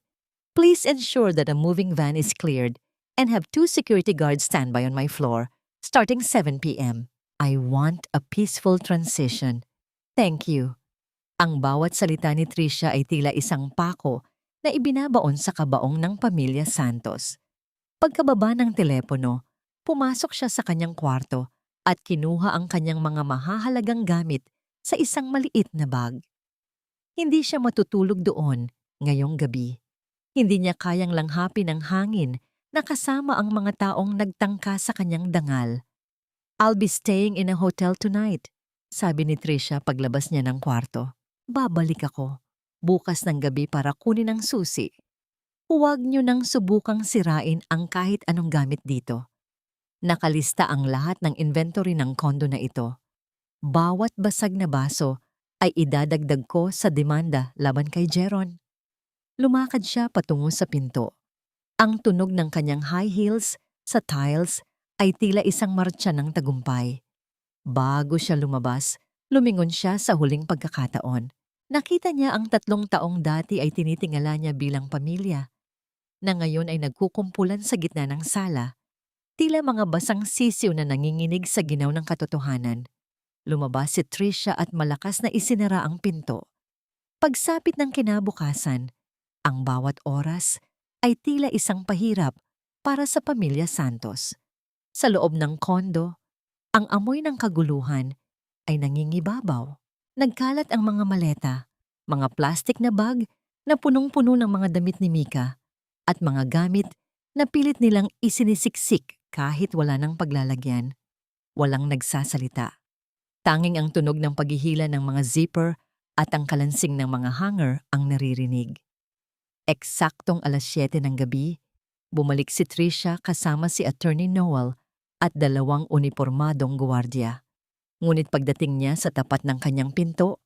Please ensure that a moving van is cleared and have 2 security guards stand by on my floor starting 7 p.m. I want a peaceful transition. Thank you. Ang bawat salita ni Tricia ay tila isang pako na ibinabaon sa kabaong ng pamilya Santos. Pagkababa ng telepono, pumasok siya sa kanyang kwarto at kinuha ang kanyang mga mahahalagang gamit sa isang maliit na bag. Hindi siya matutulog doon ngayong gabi. Hindi niya kayang langhapin ang hangin na kasama ang mga taong nagtangka sa kanyang dangal. I'll be staying in a hotel tonight, sabi ni Tricia paglabas niya ng kwarto. Babalik ako bukas ng gabi para kunin ang susi. Huwag niyo nang subukang sirain ang kahit anong gamit dito. Nakalista ang lahat ng inventory ng kondo na ito. Bawat basag na baso ay idadagdag ko sa demanda laban kay Jeron. Lumakad siya patungo sa pinto. Ang tunog ng kanyang high heels sa tiles ay tila isang martsa ng tagumpay. Bago siya lumabas, lumingon siya sa huling pagkakataon. Nakita niya ang 3 taong dati ay tinitingala niya bilang pamilya, na ngayon ay nagkukumpulan sa gitna ng sala, tila mga basang sisiw na nanginginig sa ginaw ng katotohanan. Lumabas si Tricia at malakas na isinara ang pinto. Pagsapit ng kinabukasan, ang bawat oras ay tila isang pahirap para sa pamilya Santos. Sa loob ng kondo, ang amoy ng kaguluhan ay nangingibabaw. Nagkalat ang mga maleta, mga plastik na bag na punong-puno ng mga damit ni Mika at mga gamit na pilit nilang isinisiksik kahit wala ng paglalagyan. Walang nagsasalita. Tanging ang tunog ng paghihila ng mga zipper at ang kalansing ng mga hanger ang naririnig. Eksaktong 7:00 ng gabi, bumalik si Tricia kasama si Attorney Noel at 2 unipormadong gwardiya. Ngunit pagdating niya sa tapat ng kanyang pinto,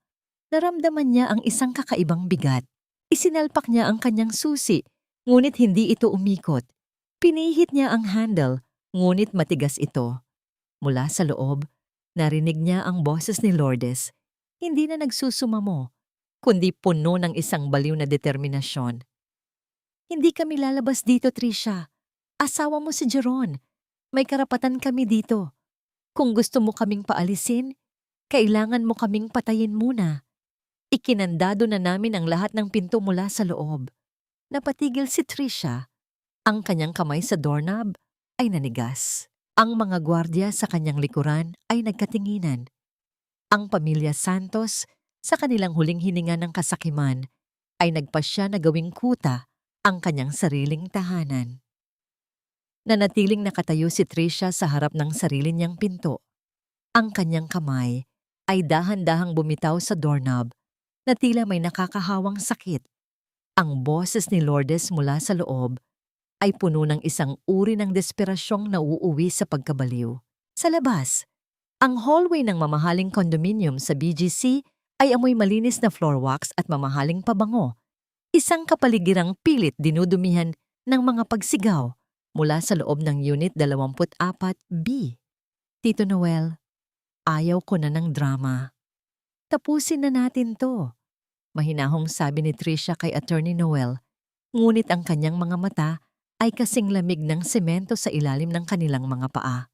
naramdaman niya ang isang kakaibang bigat. Isinalpak niya ang kanyang susi, ngunit hindi ito umikot. Pinihit niya ang handle, ngunit matigas ito. Mula sa loob, narinig niya ang boses ni Lourdes. Hindi na nagsusumamo, kundi puno ng isang baliw na determinasyon. Hindi kami lalabas dito, Tricia. Asawa mo si Jeron. May karapatan kami dito. Kung gusto mo kaming paalisin, kailangan mo kaming patayin muna. Ikinandado na namin ang lahat ng pinto mula sa loob. Napatigil si Tricia. Ang kanyang kamay sa doorknob ay nanigas. Ang mga gwardiya sa kanyang likuran ay nagkatinginan. Ang pamilya Santos, sa kanilang huling hininga ng kasakiman, ay nagpasya na gawing kuta ang kanyang sariling tahanan. Nanatiling nakatayo si Tricia sa harap ng sarili niyang pinto. Ang kanyang kamay ay dahan-dahang bumitaw sa doorknob na tila may nakakahawang sakit. Ang boses ni Lourdes mula sa loob ay puno ng isang uri ng desperasyong nauuwi sa pagkabaliw. Sa labas, ang hallway ng mamahaling condominium sa BGC ay amoy malinis na floor wax at mamahaling pabango. Isang kapaligirang pilit dinudumihan ng mga pagsigaw mula sa loob ng Unit 24B. Tito Noel, ayaw ko na ng drama. Tapusin na natin to. Mahinahong sabi ni Tricia kay Attorney Noel, ngunit ang kanyang mga mata ay kasing lamig ng semento sa ilalim ng kanilang mga paa.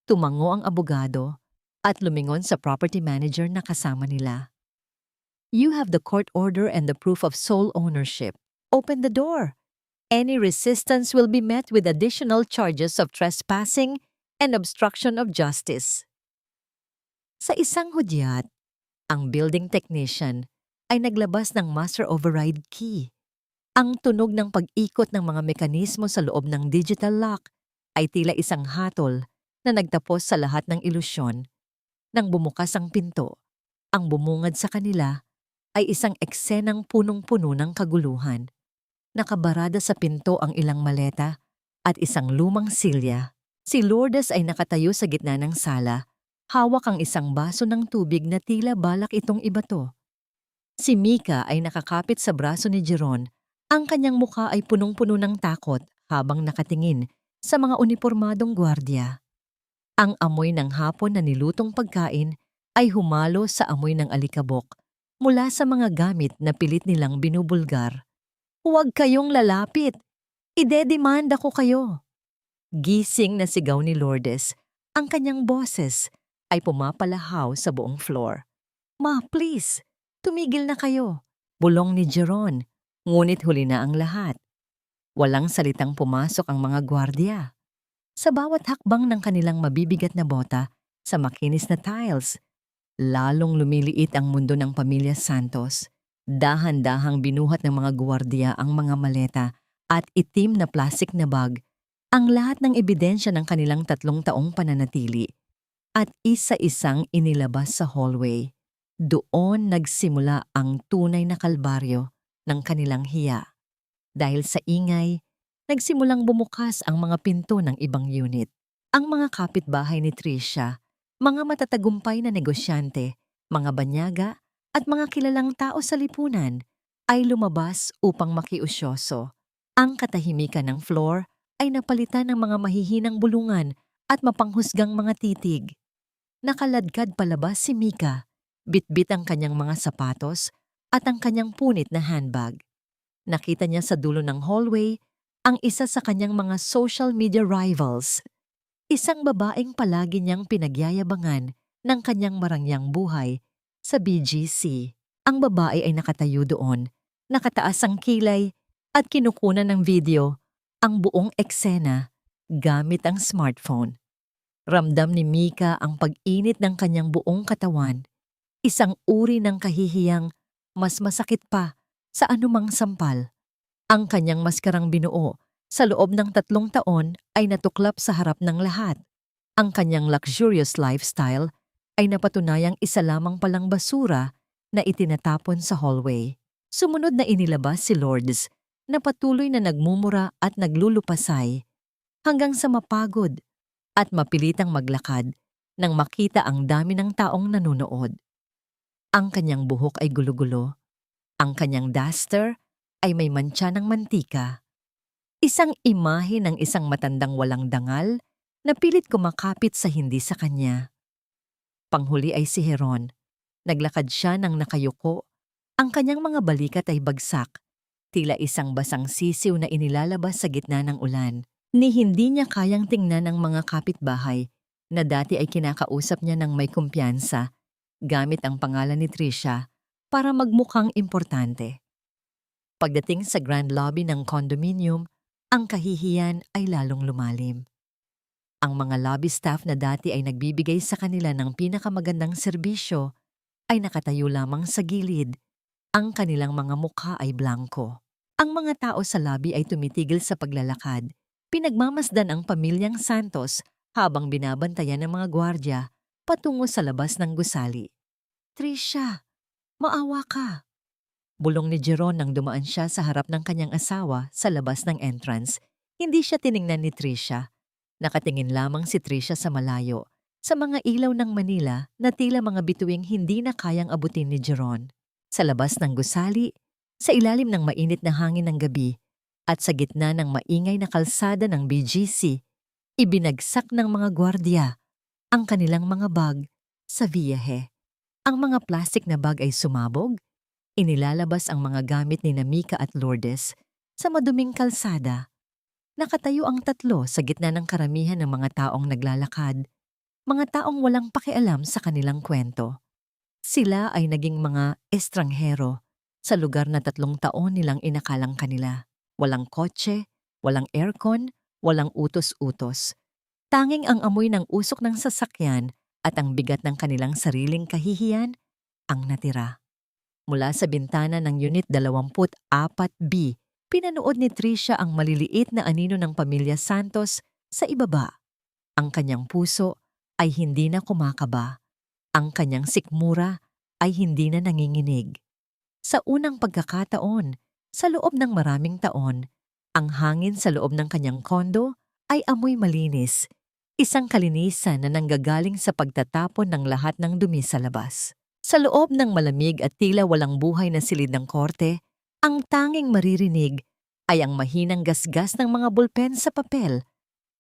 Tumango ang abogado at lumingon sa property manager na kasama nila. You have the court order and the proof of sole ownership. Open the door. Any resistance will be met with additional charges of trespassing and obstruction of justice. Sa isang hudyat, ang building technician ay naglabas ng master override key. Ang tunog ng pag-ikot ng mga mekanismo sa loob ng digital lock ay tila isang hatol na nagtapos sa lahat ng ilusyon. Nang bumukas ang pinto, ang bumungad sa kanila ay isang eksenang punong-puno ng kaguluhan. Nakabarada sa pinto ang ilang maleta at isang lumang silya. Si Lourdes ay nakatayo sa gitna ng sala, hawak ang isang baso ng tubig na tila balak itong ibato. Si Mika ay nakakapit sa braso ni Jeron. Ang kanyang mukha ay punong-puno ng takot habang nakatingin sa mga unipormadong gwardiya. Ang amoy ng hapon na nilutong pagkain ay humalo sa amoy ng alikabok mula sa mga gamit na pilit nilang binubulgar. Huwag kayong lalapit! Idedemanda ko kayo! Gising na sigaw ni Lourdes, ang kanyang boses ay pumapalahaw sa buong floor. Ma, please! Tumigil na kayo! Bulong ni Jeron, ngunit huli na ang lahat. Walang salitang pumasok ang mga gwardiya. Sa bawat hakbang ng kanilang mabibigat na bota sa makinis na tiles, lalong lumiliit ang mundo ng pamilya Santos. Dahan-dahang binuhat ng mga gwardiya ang mga maleta at itim na plastik na bag, ang lahat ng ebidensya ng kanilang 3 taong pananatili, at isa-isang inilabas sa hallway. Doon nagsimula ang tunay na kalbaryo ng kanilang hiya. Dahil sa ingay, nagsimulang bumukas ang mga pinto ng ibang unit. Ang mga kapitbahay ni Tricia, mga matatagumpay na negosyante, mga banyaga, at mga kilalang tao sa lipunan ay lumabas upang makiusyoso. Ang katahimikan ng floor ay napalitan ng mga mahihinang bulungan at mapanghusgang mga titig. Nakaladkad palabas si Mika, bitbit ang kanyang mga sapatos at ang kanyang punit na handbag. Nakita niya sa dulo ng hallway ang isa sa kanyang mga social media rivals. Isang babaeng palagi niyang pinagyayabangan ng kanyang marangyang buhay sa BGC. Ang babae ay nakatayo doon, nakataas ang kilay at kinukunan ng video ang buong eksena gamit ang smartphone. Ramdam ni Mika ang pag-init ng kanyang buong katawan, isang uri ng kahihiyang mas masakit pa sa anumang sampal. Ang kanyang maskarang binuo sa loob ng 3 taon ay natuklap sa harap ng lahat. Ang kanyang luxurious lifestyle ay napatunayang isa lamang palang basura na itinatapon sa hallway. Sumunod na inilabas si Lourdes na patuloy na nagmumura at naglulupasay hanggang sa mapagod at mapilitang maglakad nang makita ang dami ng taong nanunood. Ang kanyang buhok ay gulo-gulo. Ang kanyang duster ay may mantsa ng mantika. Isang imahe ng isang matandang walang dangal na pilit kumakapit sa hindi sa kanya. Panghuli ay si Jeron. Naglakad siya ng nakayuko. Ang kanyang mga balikat ay bagsak, tila isang basang sisiw na inilalabas sa gitna ng ulan. Ni hindi niya kayang tingnan ang mga kapitbahay na dati ay kinakausap niya ng may kumpiyansa gamit ang pangalan ni Tricia para magmukhang importante. Pagdating sa grand lobby ng condominium, ang kahihiyan ay lalong lumalim. Ang mga lobby staff na dati ay nagbibigay sa kanila ng pinakamagandang serbisyo ay nakatayo lamang sa gilid. Ang kanilang mga mukha ay blanko. Ang mga tao sa lobby ay tumitigil sa paglalakad. Pinagmamasdan ang pamilyang Santos habang binabantayan ng mga gwardya patungo sa labas ng gusali. Tricia, maawa ka! Bulong ni Jeron nang dumaan siya sa harap ng kanyang asawa sa labas ng entrance. Hindi siya tiningnan ni Tricia. Nakatingin lamang si Tricia sa malayo, sa mga ilaw ng Manila na tila mga bituing hindi na kayang abutin ni Jeron. Sa labas ng gusali, sa ilalim ng mainit na hangin ng gabi, at sa gitna ng maingay na kalsada ng BGC, ibinagsak ng mga gwardiya ang kanilang mga bag sa biyahe. Ang mga plastik na bag ay sumabog, inilalabas ang mga gamit ni Mika at Lourdes sa maduming kalsada. Nakatayo ang tatlo sa gitna ng karamihan ng mga taong naglalakad, mga taong walang pakialam sa kanilang kwento. Sila ay naging mga estranghero sa lugar na 3 taon nilang inakalang kanila. Walang kotse, walang aircon, walang utos-utos. Tanging ang amoy ng usok ng sasakyan at ang bigat ng kanilang sariling kahihiyan ang natira. Mula sa bintana ng Unit 24B, pinanood ni Tricia ang maliliit na anino ng pamilya Santos sa ibaba. Ang kanyang puso ay hindi na kumakaba. Ang kanyang sikmura ay hindi na nanginginig. Sa unang pagkakataon, sa loob ng maraming taon, ang hangin sa loob ng kanyang kondo ay amoy malinis, isang kalinisan na nanggagaling sa pagtatapon ng lahat ng dumi sa labas. Sa loob ng malamig at tila walang buhay na silid ng korte, ang tanging maririnig ay ang mahinang gasgas ng mga bulpen sa papel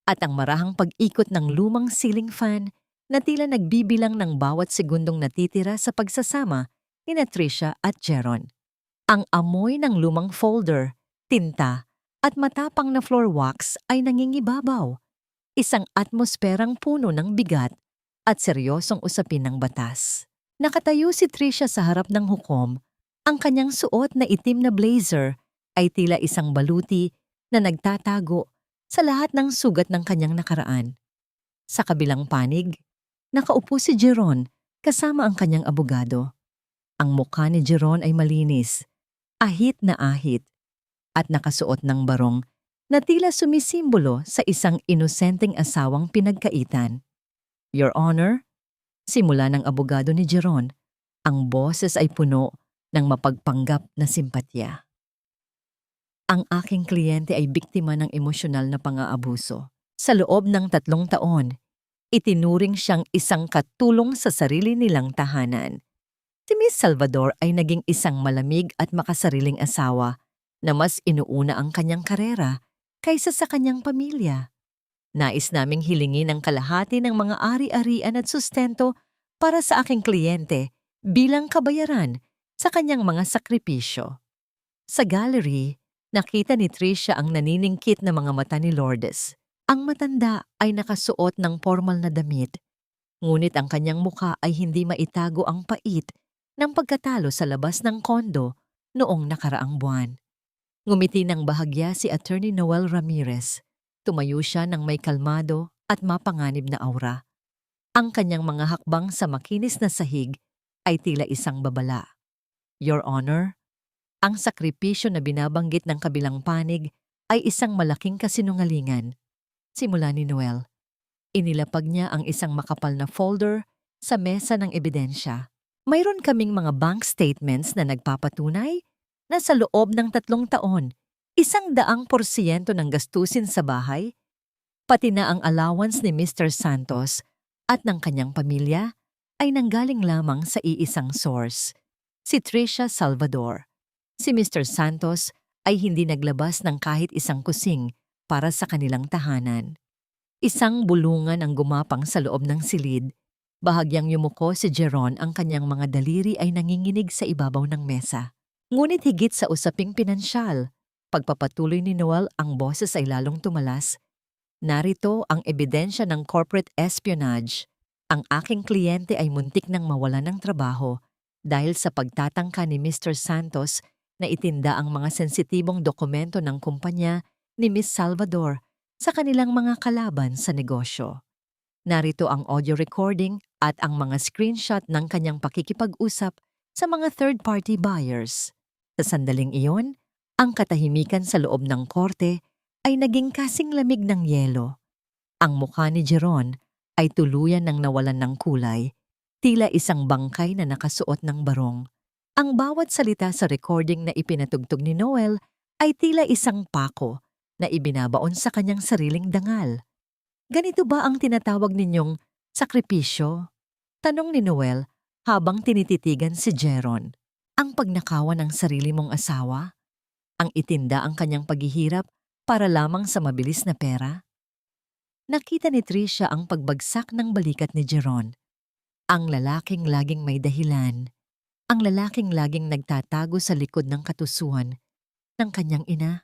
at ang marahang pag-ikot ng lumang ceiling fan na tila nagbibilang ng bawat segundong natitira sa pagsasama ni Tricia at Jeron. Ang amoy ng lumang folder, tinta, at matapang na floor wax ay nangingibabaw. Isang atmosperang puno ng bigat at seryosong usapin ng batas. Nakatayo si Tricia sa harap ng hukom. Ang kanyang suot na itim na blazer ay tila isang baluti na nagtatago sa lahat ng sugat ng kanyang nakaraan. Sa kabilang panig, nakaupo si Jeron kasama ang kanyang abogado. Ang mukha ni Jeron ay malinis, ahit na ahit, at nakasuot ng barong na tila sumisimbolo sa isang inosenteng asawang pinagkaitan. Your Honor, simula ng abogado ni Jeron, ang boses ay puno ng mapagpanggap na simpatya. Ang aking kliyente ay biktima ng emosyonal na pang-aabuso. Sa loob ng 3 taon, itinuring siyang isang katulong sa sarili nilang tahanan. Si Miss Salvador ay naging isang malamig at makasariling asawa na mas inuuna ang kanyang karera kaysa sa kanyang pamilya. Nais naming hilingin ang kalahati ng mga ari-arian at sustento para sa aking kliyente bilang kabayaran sa kanyang mga sakripisyo. Sa gallery, nakita ni Tricia ang naniningkit na mga mata ni Lourdes. Ang matanda ay nakasuot ng formal na damit, ngunit ang kanyang mukha ay hindi maitago ang pait ng pagkatalo sa labas ng kondo noong nakaraang buwan. Ngumiti ng bahagya si Attorney Noel Ramirez. Tumayo siya ng may kalmado at mapanganib na aura. Ang kanyang mga hakbang sa makinis na sahig ay tila isang babala. Your Honor, ang sakripisyo na binabanggit ng kabilang panig ay isang malaking kasinungalingan. Simula ni Noel, inilapag niya ang isang makapal na folder sa mesa ng ebidensya. Mayroon kaming mga bank statements na nagpapatunay na sa loob ng 3 taon, 100% ng gastusin sa bahay, pati na ang allowance ni Mr. Santos at ng kanyang pamilya ay nanggaling lamang sa iisang source, si Tricia Salvador. Si Mr. Santos ay hindi naglabas ng kahit isang kusing para sa kanilang tahanan. Isang bulungan ang gumapang sa loob ng silid. Bahagyang yumuko si Jeron, ang kanyang mga daliri ay nanginginig sa ibabaw ng mesa. Ngunit higit sa usaping pinansyal, pagpapatuloy ni Noel ang boses ay lalong tumalas. Narito ang ebidensya ng corporate espionage. Ang aking kliyente ay muntik nang mawalan ng trabaho dahil sa pagtatangka ni Mr. Santos na itinda ang mga sensitibong dokumento ng kumpanya ni Miss Salvador sa kanilang mga kalaban sa negosyo. Narito ang audio recording at ang mga screenshot ng kanyang pakikipag-usap sa mga third-party buyers. Sa sandaling iyon, ang katahimikan sa loob ng korte ay naging kasing lamig ng yelo. Ang mukha ni Jeron ay tuluyan ng nawalan ng kulay, tila isang bangkay na nakasuot ng barong. Ang bawat salita sa recording na ipinatugtog ni Noel ay tila isang pako na ibinabaon sa kanyang sariling dangal. Ganito ba ang tinatawag ninyong Sakripisyo? Tanong ni Noel habang tinititigan si Jeron. Ang pagnakawan ng sarili mong asawa? Ang itinda ang kanyang paghihirap para lamang sa mabilis na pera? Nakita ni Tricia ang pagbagsak ng balikat ni Jeron. Ang lalaking laging may dahilan. Ang lalaking laging nagtatago sa likod ng katusuan ng kanyang ina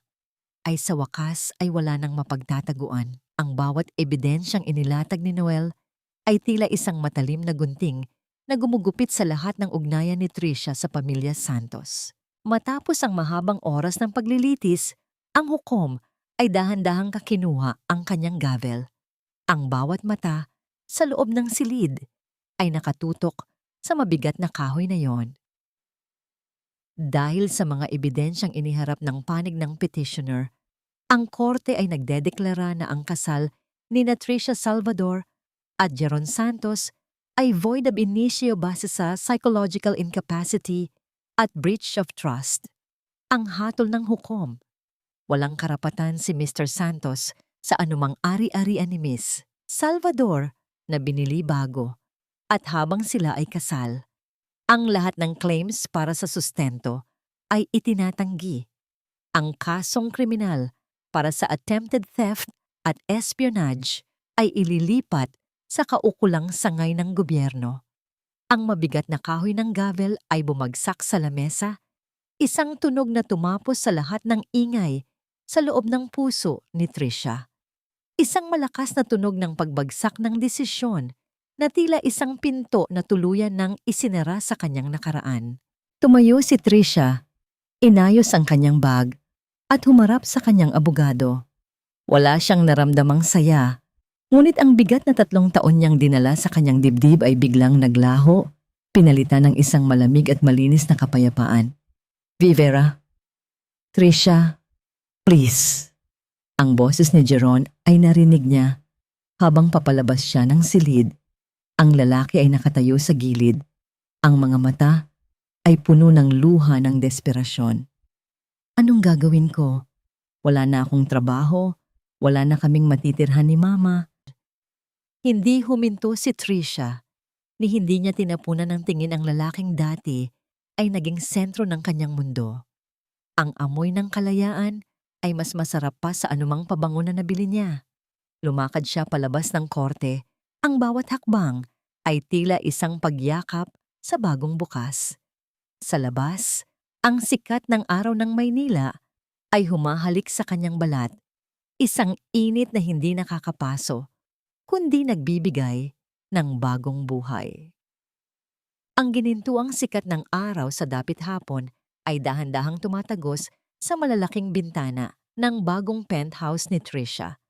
ay sa wakas ay wala nang mapagtataguan. Ang bawat ebidensyang inilatag ni Noel ay tila isang matalim na gunting na gumugupit sa lahat ng ugnayan ni Tricia sa pamilya Santos. Matapos ang mahabang oras ng paglilitis, ang hukom ay dahan-dahang kakinuha ang kanyang gavel. Ang bawat mata sa loob ng silid ay nakatutok sa mabigat na kahoy na yon. Dahil sa mga ebidensyang iniharap ng panig ng petitioner, ang korte ay nagdedeklara na ang kasal ni Tricia Salvador at Jeron Santos ay void ab initio base sa psychological incapacity at breach of trust. Ang hatol ng hukom, walang karapatan si Mr. Santos sa anumang ari-arian ni Miss Salvador na binili bago at habang sila ay kasal. Ang lahat ng claims para sa sustento ay itinatanggi. Ang kasong kriminal para sa attempted theft at espionage ay ililipat sa kaukulang sangay ng gobyerno. Ang mabigat na kahoy ng gavel ay bumagsak sa lamesa, isang tunog na tumapos sa lahat ng ingay sa loob ng puso ni Tricia. Isang malakas na tunog ng pagbagsak ng desisyon na tila isang pinto na tuluyan ng isinara sa kanyang nakaraan. Tumayo si Tricia, inayos ang kanyang bag at humarap sa kanyang abogado. Wala siyang naramdamang saya, ngunit ang bigat na 3 taon niyang dinala sa kanyang dibdib ay biglang naglaho, pinalitan ng isang malamig at malinis na kapayapaan. Vivera, Tricia, please. Ang boses ni Jeron ay narinig niya habang papalabas siya ng silid. Ang lalaki ay nakatayo sa gilid. Ang mga mata ay puno ng luha ng desperasyon. Anong gagawin ko? Wala na akong trabaho, wala na kaming matitirhan ni Mama. Hindi huminto si Tricia, ni hindi niya tinapunan ng tingin ang lalaking dati ay naging sentro ng kanyang mundo. Ang amoy ng kalayaan ay mas masarap pa sa anumang pabango na nabili niya. Lumakad siya palabas ng korte, ang bawat hakbang ay tila isang pagyakap sa bagong bukas. Sa labas, ang sikat ng araw ng Maynila ay humahalik sa kanyang balat, isang init na hindi nakakapaso, kundi nagbibigay ng bagong buhay. Ang ginintuang sikat ng araw sa dapit hapon ay dahan-dahang tumatagos sa malalaking bintana ng bagong penthouse ni Tricia.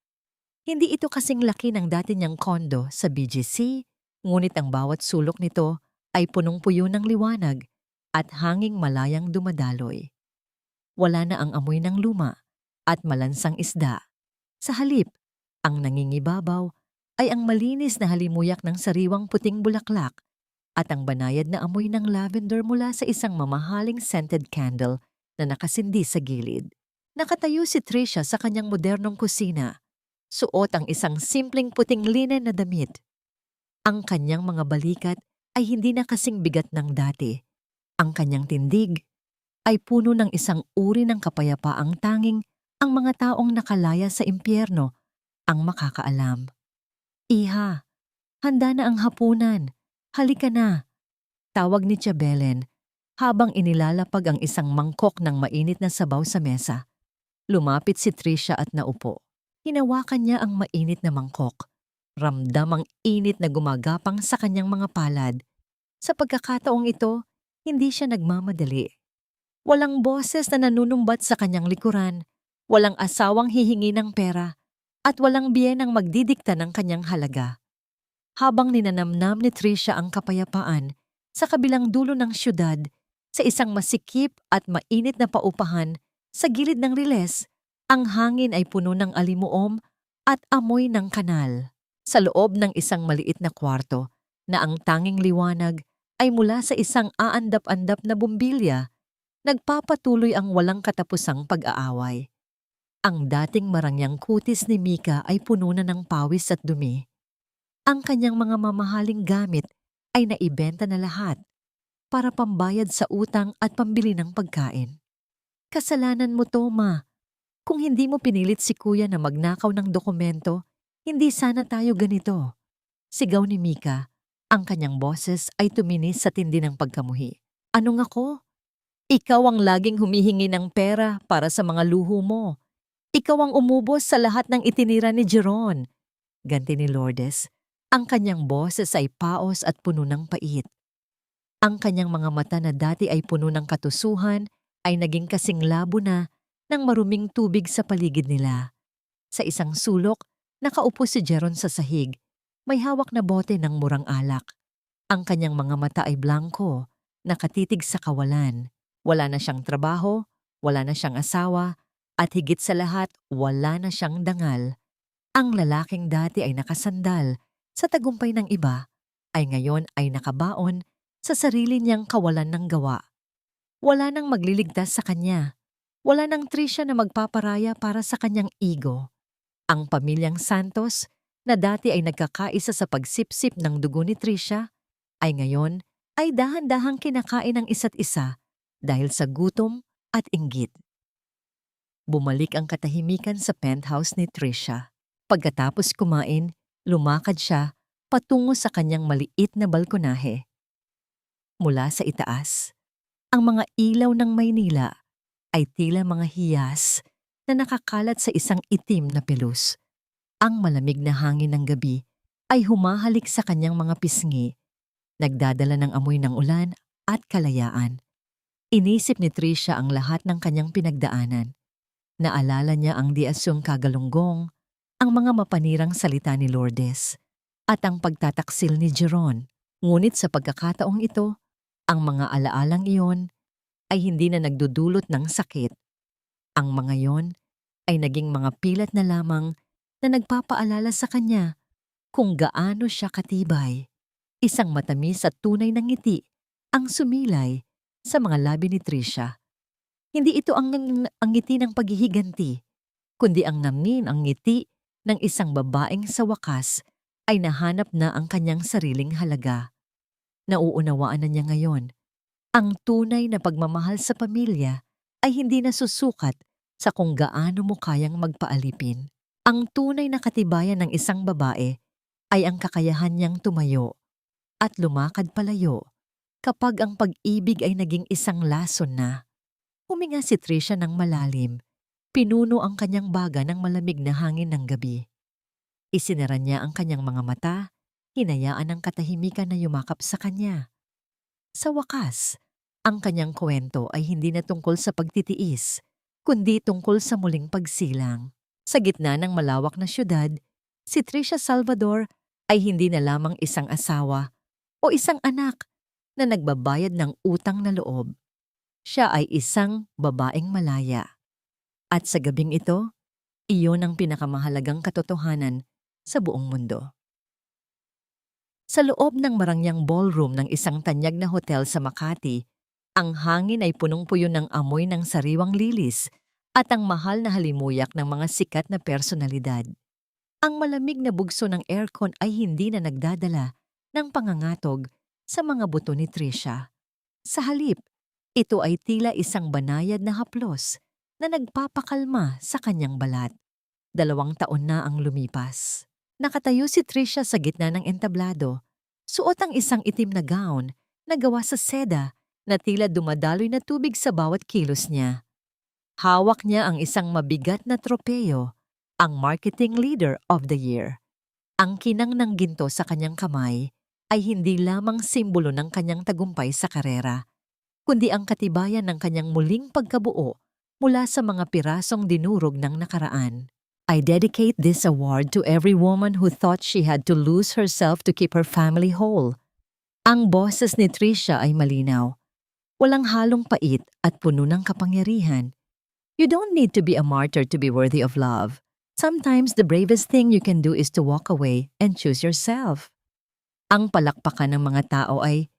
Hindi ito kasing laki ng dati niyang kondo sa BGC, ngunit ang bawat sulok nito ay punong-puyo ng liwanag at hanging malayang dumadaloy. Wala na ang amoy ng luma at malansang isda. Sa halip, ang nangingibabaw ay ang malinis na halimuyak ng sariwang puting bulaklak at ang banayad na amoy ng lavender mula sa isang mamahaling scented candle na nakasindi sa gilid. Nakatayo si Tricia sa kanyang modernong kusina. Suot ang isang simpleng puting linen na damit. Ang kanyang mga balikat ay hindi na kasing bigat ng dati. Ang kanyang tindig ay puno ng isang uri ng kapayapaang tanging ang mga taong nakalaya sa impyerno ang makakaalam. Iha, handa na ang hapunan. Halika na. Tawag ni Chabelen habang inilalapag ang isang mangkok ng mainit na sabaw sa mesa. Lumapit si Tricia at naupo. Hinawakan niya ang mainit na mangkok. Ramdam ang init na gumagapang sa kanyang mga palad. Sa pagkakataong ito, hindi siya nagmamadali. Walang boses na nanunumbat sa kanyang likuran, walang asawang hihingi ng pera, at walang biyenang magdidikta ng kanyang halaga. Habang ninanamnam ni Tricia ang kapayapaan sa kabilang dulo ng syudad, sa isang masikip at mainit na paupahan, sa gilid ng riles, ang hangin ay puno ng alimuom at amoy ng kanal. Sa loob ng isang maliit na kwarto na ang tanging liwanag ay mula sa isang aandap-andap na bumbilya, nagpapatuloy ang walang katapusang pag-aaway. Ang dating marangyang kutis ni Mika ay puno na ng pawis at dumi. Ang kanyang mga mamahaling gamit ay naibenta na lahat para pambayad sa utang at pambili ng pagkain. Kasalanan mo to, ma. Kung hindi mo pinilit si kuya na magnakaw ng dokumento, hindi sana tayo ganito. Sigaw ni Mika. Ang kanyang boses ay tuminis sa tindi ng pagkamuhi. Anong ako? Ikaw ang laging humihingi ng pera para sa mga luho mo. Ikaw ang umubos sa lahat ng itinira ni Jeron. Ganti ni Lourdes. Ang kanyang boses ay paos at puno ng pait. Ang kanyang mga mata na dati ay puno ng katusuhan ay naging kasing labo na ng maruming tubig sa paligid nila. Sa isang sulok, nakaupo si Jeron sa sahig. May hawak na bote ng murang alak. Ang kanyang mga mata ay blanko, nakatitig sa kawalan. Wala na siyang trabaho, wala na siyang asawa, at higit sa lahat, wala na siyang dangal. Ang lalaking dati ay nakasandal sa tagumpay ng iba, ay ngayon ay nakabaon sa sarili niyang kawalan ng gawa. Wala nang magliligtas sa kanya. Wala nang Trisha na magpaparaya para sa kanyang ego. Ang pamilyang Santos, na dati ay nagkakaisa sa pagsipsip ng dugo ni Trisha, ay ngayon ay dahan-dahang kinakain ng isa't isa dahil sa gutom at inggit. Bumalik ang katahimikan sa penthouse ni Trisha. Pagkatapos kumain, lumakad siya patungo sa kanyang maliit na balkonahe. Mula sa itaas, ang mga ilaw ng Maynila ay tila mga hiyas na nakakalat sa isang itim na pelus. Ang malamig na hangin ng gabi ay humahalik sa kanyang mga pisngi, nagdadala ng amoy ng ulan at kalayaan. Inisip ni Trisha ang lahat ng kanyang pinagdaanan. Naalala niya ang di asyong kagalunggong, ang mga mapanirang salita ni Lourdes, at ang pagtataksil ni Jeron. Ngunit sa pagkakataong ito, ang mga alaalang iyon ay hindi na nagdudulot ng sakit. Ang mga iyon ay naging mga pilat na lamang na nagpapaalala sa kanya kung gaano siya katibay. Isang matamis at tunay na ngiti ang sumilay sa mga labi ni Trisha. Hindi ito ang ngiti ng paghihiganti, kundi ang ngiti ng isang babaeng sa wakas ay nahanap na ang kanyang sariling halaga. Nauunawaan na niya ngayon. Ang tunay na pagmamahal sa pamilya ay hindi nasusukat sa kung gaano mo kayang magpaalipin. Ang tunay na katibayan ng isang babae ay ang kakayahan niyang tumayo at lumakad palayo kapag ang pag-ibig ay naging isang lason na. Huminga si Trisha ng malalim. Pinuno ang kanyang baga ng malamig na hangin ng gabi. Isinara niya ang kanyang mga mata, hinayaan ang katahimikan na yumakap sa kanya. Sa wakas, ang kanyang kwento ay hindi na tungkol sa pagtitiis, kundi tungkol sa muling pagsilang. Sa gitna ng malawak na syudad, si Trisha Salvador ay hindi na lamang isang asawa o isang anak na nagbabayad ng utang na loob. Siya ay isang babaeng malaya. At sa gabing ito, iyon ang pinakamahalagang katotohanan sa buong mundo. Sa loob ng marangyang ballroom ng isang tanyag na hotel sa Makati, ang hangin ay punong-puyo ng amoy ng sariwang lilis at ang mahal na halimuyak ng mga sikat na personalidad. Ang malamig na bugso ng aircon ay hindi na nagdadala ng pangangatog sa mga buto ni Trisha. Sa halip, ito ay tila isang banayad na haplos na nagpapakalma sa kanyang balat. 2 taon na ang lumipas. Nakatayo si Trisha sa gitna ng entablado. Suot ang isang itim na gown na gawa sa seda na tila dumadaloy na tubig sa bawat kilos niya. Hawak niya ang isang mabigat na tropeyo, ang Marketing Leader of the Year. Ang kinang ng ginto sa kanyang kamay ay hindi lamang simbolo ng kanyang tagumpay sa karera, kundi ang katibayan ng kanyang muling pagkabuo mula sa mga pirasong dinurog ng nakaraan. I dedicate this award to every woman who thought she had to lose herself to keep her family whole. Ang boses ni Trisha ay malinaw. Walang halong pait at puno ng kapangyarihan. You don't need to be a martyr to be worthy of love. Sometimes the bravest thing you can do is to walk away and choose yourself. Ang palakpakan ng mga tao ay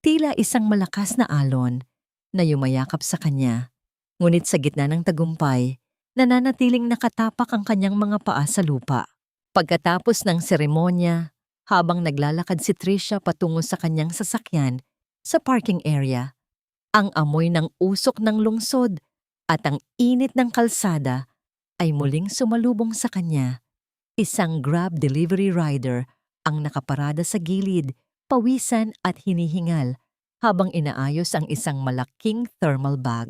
tila isang malakas na alon na yumayakap sa kanya. Ngunit sa gitna ng tagumpay, nananatiling nakatapak ang kanyang mga paa sa lupa. Pagkatapos ng seremonya, Habang naglalakad si Trisha patungo sa kanyang sasakyan sa parking area, ang amoy ng usok ng lungsod at ang init ng kalsada ay muling sumalubong sa kanya. Isang Grab delivery rider ang nakaparada sa gilid, pawisan at hinihingal habang inaayos ang isang malaking thermal bag.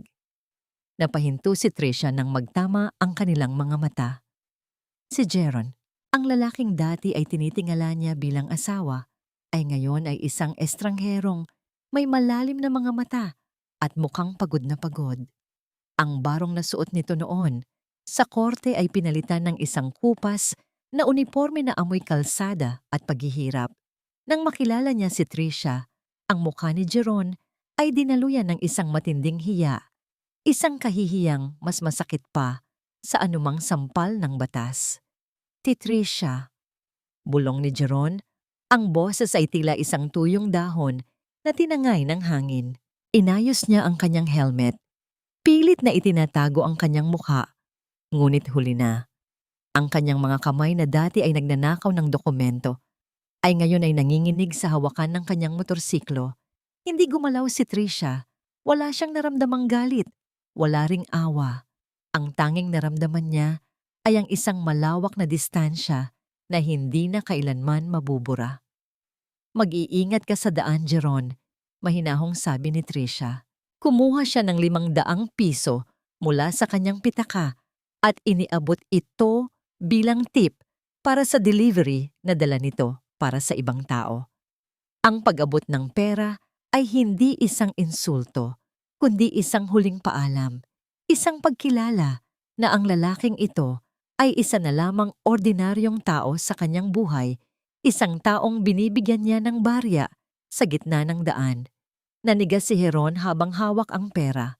Napahinto si Trisha nang magtama ang kanilang mga mata. Si Jeron, ang lalaking dati ay tinitingala niya bilang asawa, ay ngayon ay isang estrangherong may malalim na mga mata at mukhang pagod na pagod. Ang barong na suot nito noon sa korte ay pinalitan ng isang kupas na uniforme na amoy kalsada at paghihirap. Nang makilala niya si Trisha, ang mukha ni Jeron ay dinaluyan ng isang matinding hiya, isang kahihiyang mas masakit pa sa anumang sampal ng batas. Trisha, bulong ni Jeron, ang boses ay tila isang tuyong dahon na tinangay ng hangin. Inayos niya ang kanyang helmet. Pilit na itinatago ang kanyang mukha, ngunit huli na. Ang kanyang mga kamay na dati ay nagnanakaw ng dokumento, ay ngayon ay nanginginig sa hawakan ng kanyang motorsiklo. Hindi gumalaw si Trisha. Wala siyang naramdamang galit. Wala ring awa. Ang tanging naramdaman niya ay ang isang malawak na distansya na hindi na kailanman mabubura. Mag-iingat ka sa daan, Jeron, mahinahong sabi ni Trisha. Kumuha siya ng 500 piso mula sa kanyang pitaka at iniabot ito bilang tip para sa delivery na dala nito para sa ibang tao. Ang pag-abot ng pera ay hindi isang insulto, kundi isang huling paalam, isang pagkilala na ang lalaking ito ay isa na lamang ordinaryong tao sa kanyang buhay, isang taong binibigyan niya ng barya sa gitna ng daan. Nanigas si Jeron habang hawak ang pera.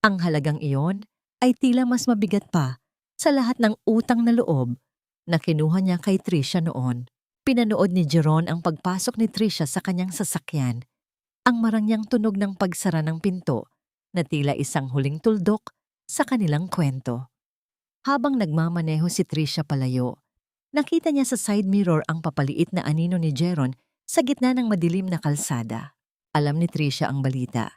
Ang halagang iyon ay tila mas mabigat pa sa lahat ng utang na loob na kinuha niya kay Trisha noon. Pinanood ni Jeron ang pagpasok ni Trisha sa kanyang sasakyan, ang marangyang tunog ng pagsara ng pinto na tila isang huling tuldok sa kanilang kwento. Habang nagmamaneho si Trisha palayo, nakita niya sa side mirror ang papaliit na anino ni Jeron sa gitna ng madilim na kalsada. Alam ni Trisha ang balita.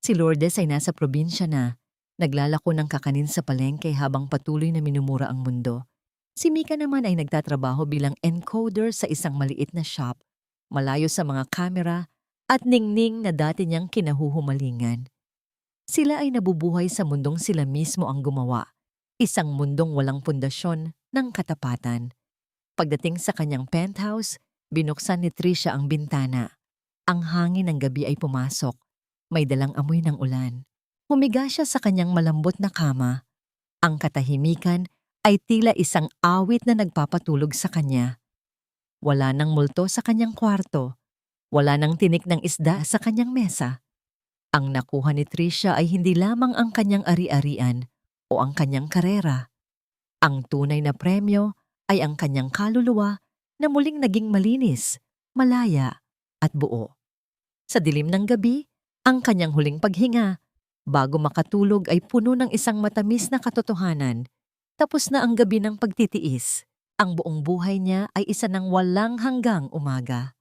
Si Lourdes ay nasa probinsya na, naglalako ng kakanin sa palengke habang patuloy na minumura ang mundo. Si Mika naman ay nagtatrabaho bilang encoder sa isang maliit na shop, malayo sa mga kamera at ningning na dati niyang kinahuhumalingan. Sila ay nabubuhay sa mundong sila mismo ang gumawa, isang mundong walang pundasyon ng katapatan. Pagdating sa kanyang penthouse, binuksan ni Trisha ang bintana. Ang hangin ng gabi ay pumasok, may dalang amoy ng ulan. Humiga siya sa kanyang malambot na kama. Ang katahimikan ay tila isang awit na nagpapatulog sa kanya. Wala nang multo sa kanyang kwarto. Wala nang tinik ng isda sa kanyang mesa. Ang nakuha ni Trisha ay hindi lamang ang kanyang ari-arian o ang kanyang karera. Ang tunay na premyo ay ang kanyang kaluluwa na muling naging malinis, malaya at buo. Sa dilim ng gabi, ang kanyang huling paghinga bago makatulog ay puno ng isang matamis na katotohanan. Tapos na ang gabi ng pagtitiis. Ang buong buhay niya ay isa ng walang hanggang umaga.